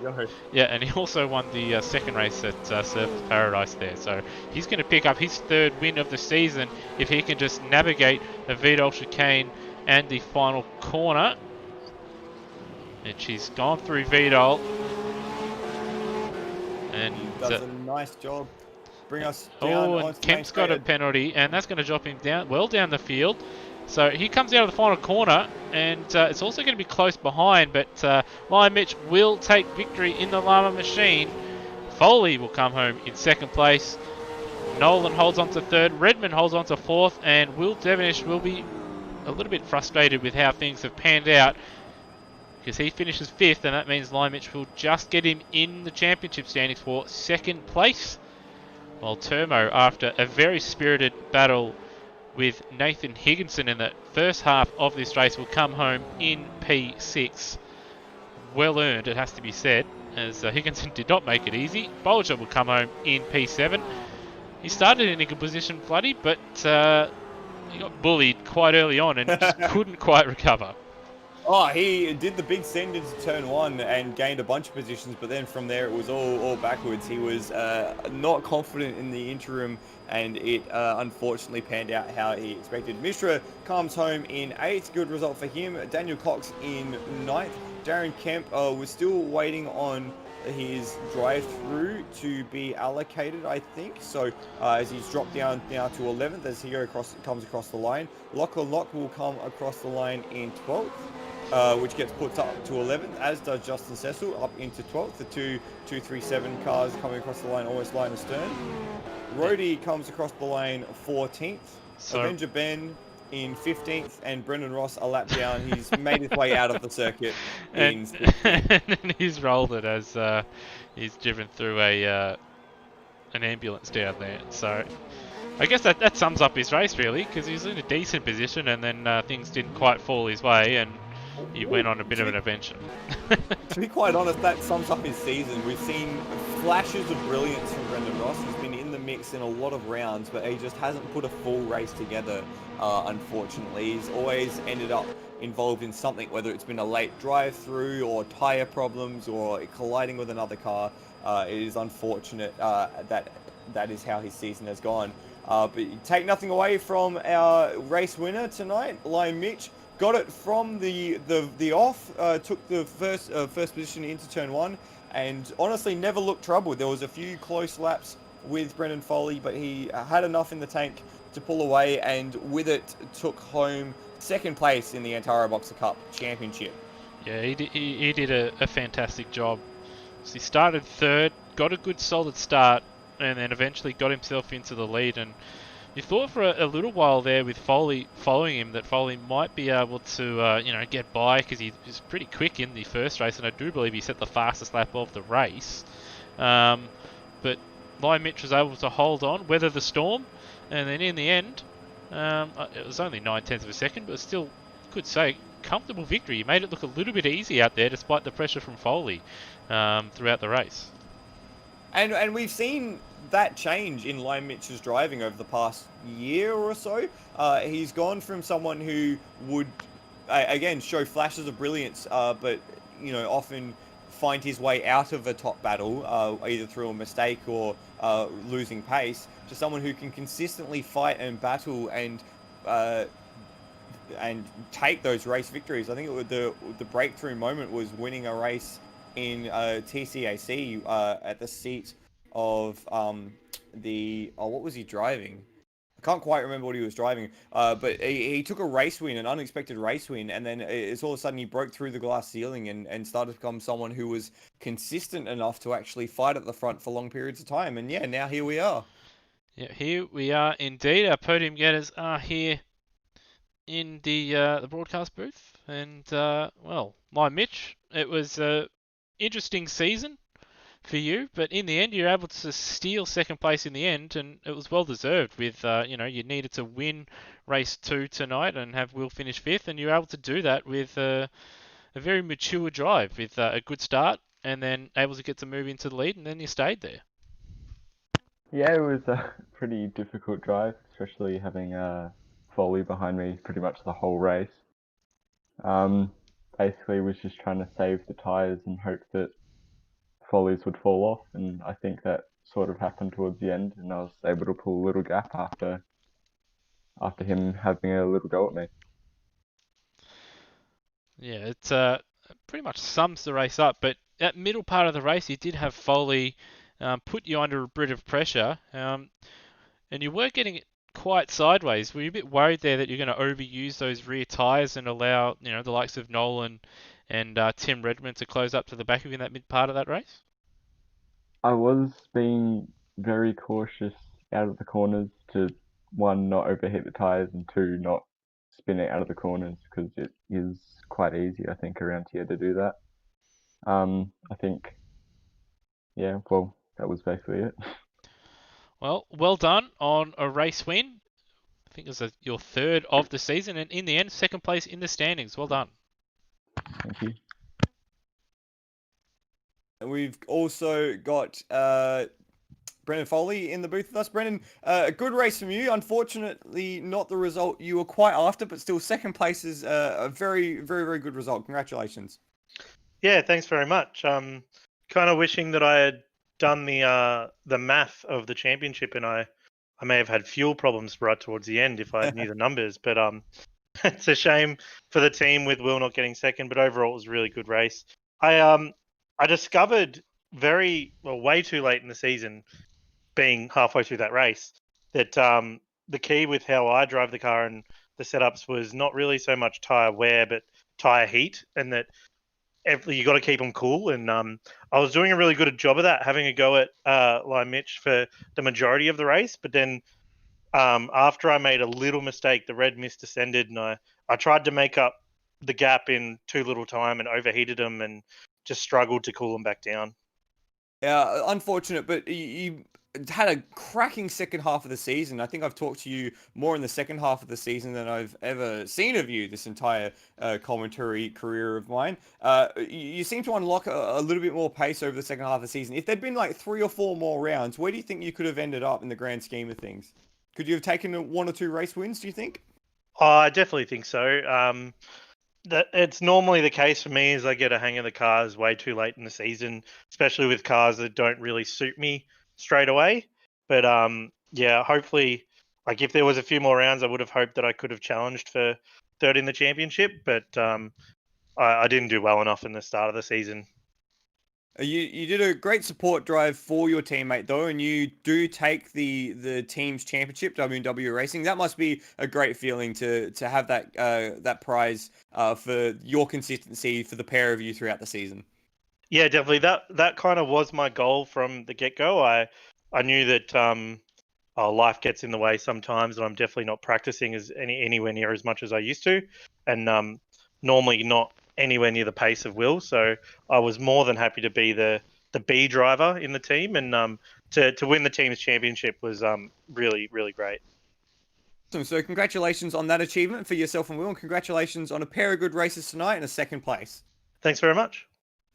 Yeah, and he also won the second race at Surfers Paradise there. So he's going to pick up his third win of the season if he can just navigate the Virdal chicane and the final corner. And she's gone through Virdal. And he does a nice job. Bring us down. And Kemp's got a penalty, and that's going to drop him down the field. So he comes out of the final corner, and it's also going to be close behind, but Lime Mitch will take victory in the Llama machine. Foley will come home in second place. Nolan holds on to third. Redmond holds on to fourth, and Will Devonish will be a little bit frustrated with how things have panned out, because he finishes fifth, and that means Lime Mitch will just get him in the championship standings for second place. While Termo, after a very spirited battle with Nathan Higginson in the first half of this race, will come home in P6. Well earned, it has to be said, as Higginson did not make it easy. Bolger will come home in P7. He started in a good position, Floody, but he got bullied quite early on and just couldn't quite recover. Oh, he did the big send into turn 1 and gained a bunch of positions, but then from there it was all backwards. He was not confident in the interim, and it unfortunately panned out how he expected. Mishra comes home in 8th, good result for him. Daniel Cox in 9th. Darren Kemp was still waiting on his drive-through to be allocated, I think. So as he's dropped down now to 11th, as he comes across the line. Lachlan Locke will come across the line in 12th. Which gets put up to 11th, as does Justin Cecil up into 12th. The 237 cars coming across the line almost line astern. Rhodey comes across the lane 14th. Avenger Ben in 15th, and Brendan Ross a lap down. He's made his way out of the circuit. And he's rolled it as he's driven through an ambulance down there. So I guess that sums up his race really, because he's in a decent position, and then things didn't quite fall his way, and he went on a bit of an adventure. To be quite honest, that sums up his season. We've seen flashes of brilliance from Brendan Ross. He's been in the mix in a lot of rounds, but he just hasn't put a full race together, unfortunately. He's always ended up involved in something, whether it's been a late drive-through or tyre problems or colliding with another car. It is unfortunate that is how his season has gone. But you take nothing away from our race winner tonight, Lion Mitch. Got it from the off, took the first position into turn 1, and honestly never looked troubled. There was a few close laps with Brendan Foley, but he had enough in the tank to pull away, and with it took home second place in the Antara Boxer Cup Championship. Yeah, he did a fantastic job. So he started third, got a good solid start, and then eventually got himself into the lead. And you thought for a little while there with Foley following him that Foley might be able to get by, because he was pretty quick in the first race, and I do believe he set the fastest lap of the race. But Lion Mitch was able to hold on, weather the storm, and then in the end, it was only 9/10 of a second, but still, could say, comfortable victory. He made it look a little bit easy out there despite the pressure from Foley throughout the race. And we've seen that change in Lion Mitch's driving over the past year or so. He's gone from someone who would, again, show flashes of brilliance, but often find his way out of a top battle, either through a mistake or losing pace, to someone who can consistently fight and battle and take those race victories. I think the breakthrough moment was winning a race in TCAC at the seat of what was he driving? I can't quite remember what he was driving, but he took a race win, an unexpected race win, and then it's all of a sudden he broke through the glass ceiling and started to become someone who was consistent enough to actually fight at the front for long periods of time. And yeah, now here we are. Yeah, here we are indeed. Our podium getters are here in the broadcast booth, and Lion Mitch, it was an interesting season for you, but in the end you're able to steal second place in the end, and it was well deserved. With you needed to win race 2 tonight and have Will finish 5th, and you were able to do that with a very mature drive, with a good start, and then able to get to move into the lead, and then you stayed there. Yeah, it was a pretty difficult drive, especially having Foley behind me pretty much the whole race. Basically was just trying to save the tyres and hope that Foley's would fall off, and I think that sort of happened towards the end, and I was able to pull a little gap after him having a little go at me. Yeah, it pretty much sums the race up, but that middle part of the race you did have Foley put you under a bit of pressure, and you were getting it quite sideways. Were you a bit worried there that you're going to overuse those rear tyres and allow the likes of Nolan and Tim Redmond to close up to the back of you in that mid part of that race? I was being very cautious out of the corners to, 1, not overheat the tyres, and 2, not spin it out of the corners, because it is quite easy, I think, around here to do that. I think, yeah, well, that was basically it. Well done on a race win. I think it was your 3rd of the season, and in the end, 2nd place in the standings. Well done. Thank you. We've also got Brendan Foley in the booth with us. Brendan, a good race from you. Unfortunately, not the result you were quite after, but still 2nd place is a very, very, very good result. Congratulations. Yeah, thanks very much. Kind of wishing that I had done the math of the championship, and I may have had fuel problems right towards the end if I knew the numbers. But it's a shame for the team with Will not getting 2nd. But overall, it was a really good race. I discovered way too late in the season, being halfway through that race, that the key with how I drive the car and the setups was not really so much tyre wear, but tyre heat, and that you got to keep them cool. And I was doing a really good job of that, having a go at Lion Mitch for the majority of the race. But then after I made a little mistake, the red mist descended, and I tried to make up the gap in too little time and overheated them and just struggled to cool them back down. Yeah, unfortunate, but you had a cracking second half of the season. I think I've talked to you more in the second half of the season than I've ever seen of you this entire commentary career of mine. You seem to unlock a little bit more pace over the second half of the season. If there'd been like 3 or 4 more rounds, where do you think you could have ended up in the grand scheme of things? Could you have taken 1 or 2 race wins, do you think? I definitely think so. That it's normally the case for me is I get a hang of the cars way too late in the season, especially with cars that don't really suit me straight away. But yeah, hopefully, like if there was a few more rounds, I would have hoped that I could have challenged for third in the championship. But I didn't do well enough in the start of the season. You did a great support drive for your teammate though, and you do take the team's championship, W&W Racing. That must be a great feeling to have that prize for your consistency for the pair of you throughout the season. Yeah, definitely. That kind of was my goal from the get go. I knew that life gets in the way sometimes, and I'm definitely not practicing as anywhere near as much as I used to, and normally not anywhere near the pace of Will. So I was more than happy to be the B driver in the team, and to win the team's championship was really really great. Awesome. So congratulations on that achievement for yourself and Will, and congratulations on a pair of good races tonight and a second place. Thanks very much.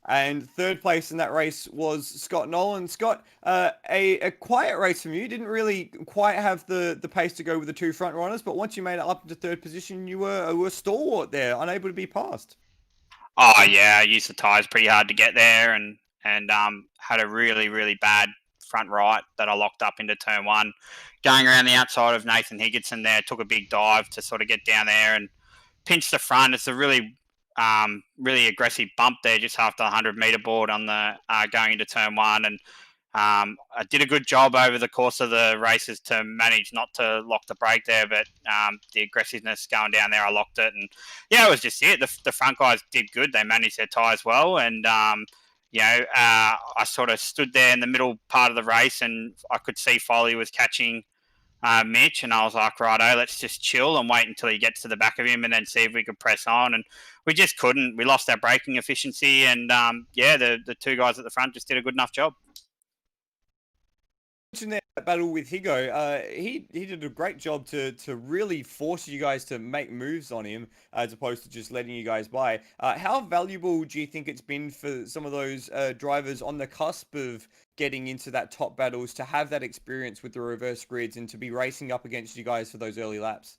And third place in that race was Scott Nolan. Scott, a quiet race from you. Didn't really quite have the pace to go with the 2 front runners, but once you made it up into third position, you were stalwart there, unable to be passed. Oh yeah, I used the tyres pretty hard to get there, and had a really really bad front right that I locked up into turn 1, going around the outside of Nathan Higginson there. Took a big dive to sort of get down there and pinch the front. It's a really aggressive bump there just after the 100-meter board on the going into turn 1, and I did a good job over the course of the races to manage not to lock the brake there, but the aggressiveness going down there, I locked it, and yeah, it was just it. The front guys did good; they managed their tyres well, and I sort of stood there in the middle part of the race, and I could see Foley was catching Mitch, and I was like, righto, let's just chill and wait until he gets to the back of him and then see if we could press on. And we just couldn't. We lost our braking efficiency, and the 2 guys at the front just did a good enough job. Mentioned that battle with Higo, he did a great job to really force you guys to make moves on him as opposed to just letting you guys by. How valuable do you think it's been for some of those drivers on the cusp of getting into that top battles to have that experience with the reverse grids and to be racing up against you guys for those early laps?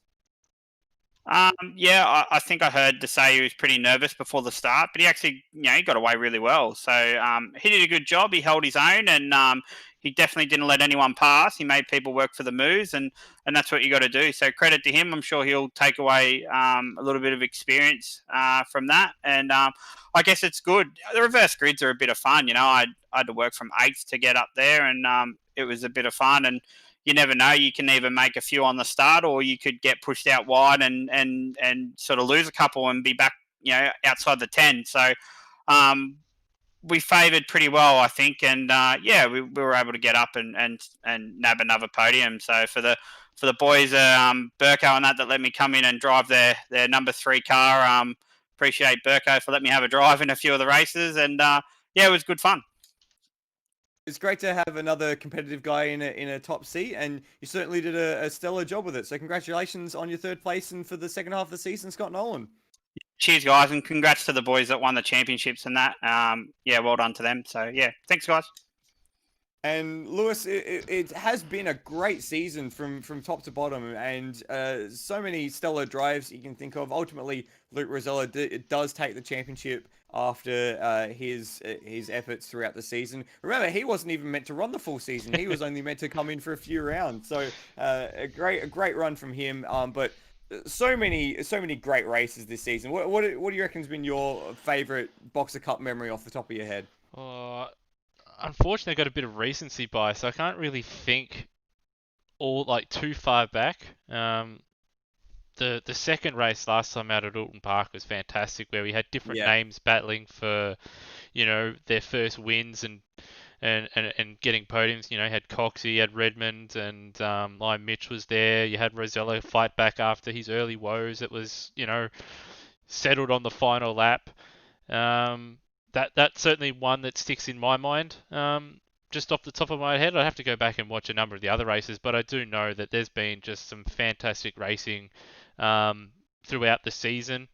I think I heard Desai he was pretty nervous before the start, but he actually, he got away really well. So he did a good job. He held his own, and he definitely didn't let anyone pass. He made people work for the moves, and that's what you got to do. So credit to him. I'm sure he'll take away a little bit of experience from that, and I guess it's good. The reverse grids are a bit of fun. I had to work from 8th to get up there, and it was a bit of fun. And you never know. You can either make a few on the start, or you could get pushed out wide and sort of lose a couple and be back, outside the 10. So we favoured pretty well, I think, and we were able to get up and nab another podium. So for the boys, Burko and that let me come in and drive their number 3 car. Appreciate Burko for letting me have a drive in a few of the races, and it was good fun. It's great to have another competitive guy in a top seat, and you certainly did a stellar job with it. So congratulations on your third place and for the second half of the season, Scott Nolan. Cheers, guys, and congrats to the boys that won the championships and that. Well done to them. So thanks, guys. And Lewis, it has been a great season from top to bottom, and so many stellar drives you can think of. Ultimately, Luke Rosella does take the championship after his efforts throughout the season. Remember, he wasn't even meant to run the full season; he was only meant to come in for a few rounds. So a great run from him. But so many great races this season. What do you reckon has been your favourite Boxer Cup memory off the top of your head? Unfortunately, I got a bit of recency bias, so I can't really think too far back. The second race last time out at Alton Park was fantastic, where we had different names battling for, their first wins and getting podiums. You had Coxie, you had Redmond, and Lion Mitch was there. You had Rosella fight back after his early woes. It was, settled on the final lap. That's certainly one that sticks in my mind. just off the top of my head. I'd have to go back and watch a number of the other races, but I do know that there's been just some fantastic racing throughout the season.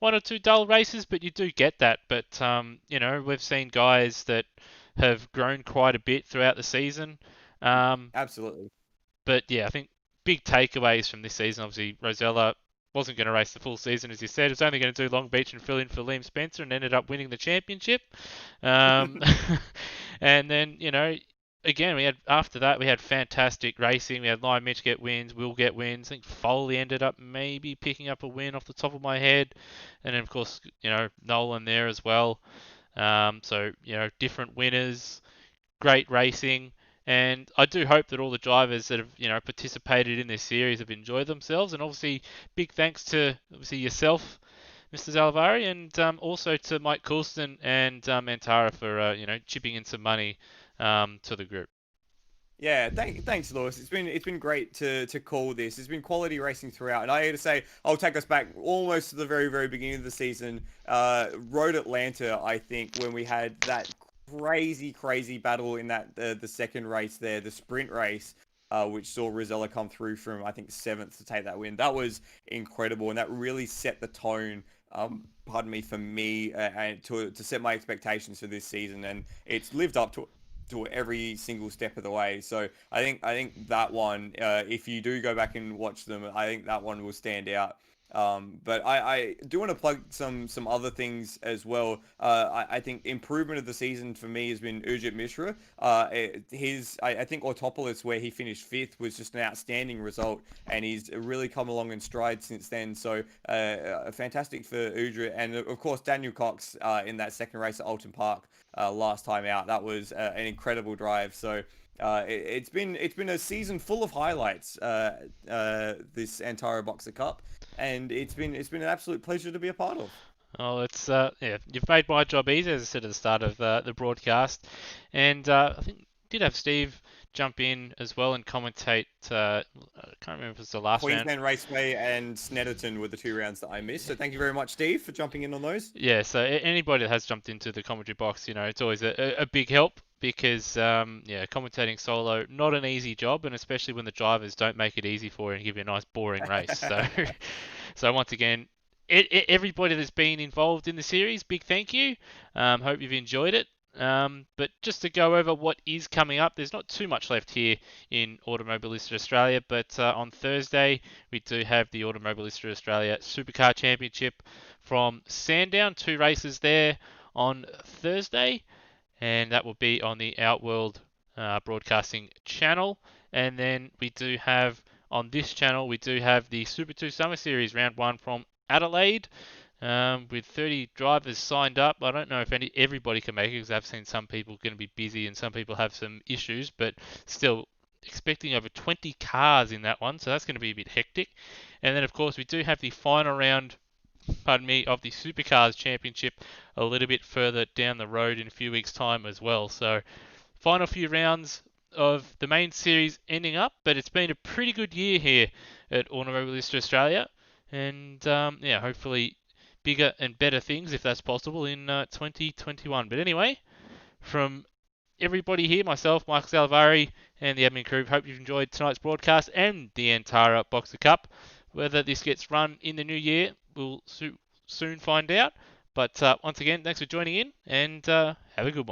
One or two dull races, but you do get that. But we've seen guys that have grown quite a bit throughout the season. Absolutely. But yeah, I think big takeaways from this season. Obviously, Rosella wasn't going to race the full season, as you said. He was only going to do Long Beach and fill in for Liam Spencer, and ended up winning the championship. And then, again, we had fantastic racing. We had Lion Mitch get wins, Will get wins. I think Foley ended up maybe picking up a win off the top of my head, and then of course, Nolan there as well. So different winners, great racing. And I do hope that all the drivers that have, participated in this series have enjoyed themselves. And obviously, big thanks to yourself, Mr. Zalavari, and also to Mike Coulston and Antara for chipping in some money to the group. Yeah, thanks, Lewis. It's been great to call this. It's been quality racing throughout, and I had to say, I'll take us back almost to the very, very beginning of the season. Road Atlanta, I think, when we had that crazy battle in that the second race there, the sprint race, which saw Rosella come through from, I think, 7th to take that win. That was incredible, and that really set the tone. Pardon me, for me, and to set my expectations for this season, and it's lived up to every single step of the way. So I think that one, if you do go back and watch them, I think that one will stand out. But I do want to plug some other things as well. I think improvement of the season for me has been Ujit Mishra. I think Autopolis, where he finished 5th, was just an outstanding result, and he's really come along in stride since then. So fantastic for Ujit, and of course Daniel Cox in that second race at Alton Park last time out. That was an incredible drive. So. It's been a season full of highlights. This Antara Boxer Cup, and it's been an absolute pleasure to be a part of. Oh, it's you've made my job easy, as I said at the start of the broadcast, and I think did have Steve jump in as well and commentate. I can't remember if it was the last round. Queensland Raceway and Snetterton were the 2 rounds that I missed. So thank you very much, Steve, for jumping in on those. Yeah, so anybody that has jumped into the commentary box, it's always a big help, because commentating solo, not an easy job, and especially when the drivers don't make it easy for you and give you a nice boring race. So once again, everybody that's been involved in the series, big thank you. Hope you've enjoyed it. But just to go over what is coming up, there's not too much left here in Automobilista Australia, but on Thursday we do have the Automobilista Australia Supercar Championship from Sandown. 2 races there on Thursday, and that will be on the Outworld broadcasting channel. And then we do have on this channel, we do have the Super 2 Summer Series Round 1 from Adelaide. With 30 drivers signed up. I don't know if everybody can make it, because I've seen some people going to be busy and some people have some issues, but still expecting over 20 cars in that one, so that's going to be a bit hectic. And then of course we do have the final round, of the Supercars Championship a little bit further down the road in a few weeks' time as well. So final few rounds of the main series ending up, but it's been a pretty good year here at Automobilista Australia, and hopefully bigger and better things, if that's possible, in 2021. But anyway, from everybody here, myself, Mike Salvari, and the admin crew, hope you've enjoyed tonight's broadcast and the Antara Boxer Cup. Whether this gets run in the new year, we'll soon find out. But once again, thanks for joining in, and have a good one.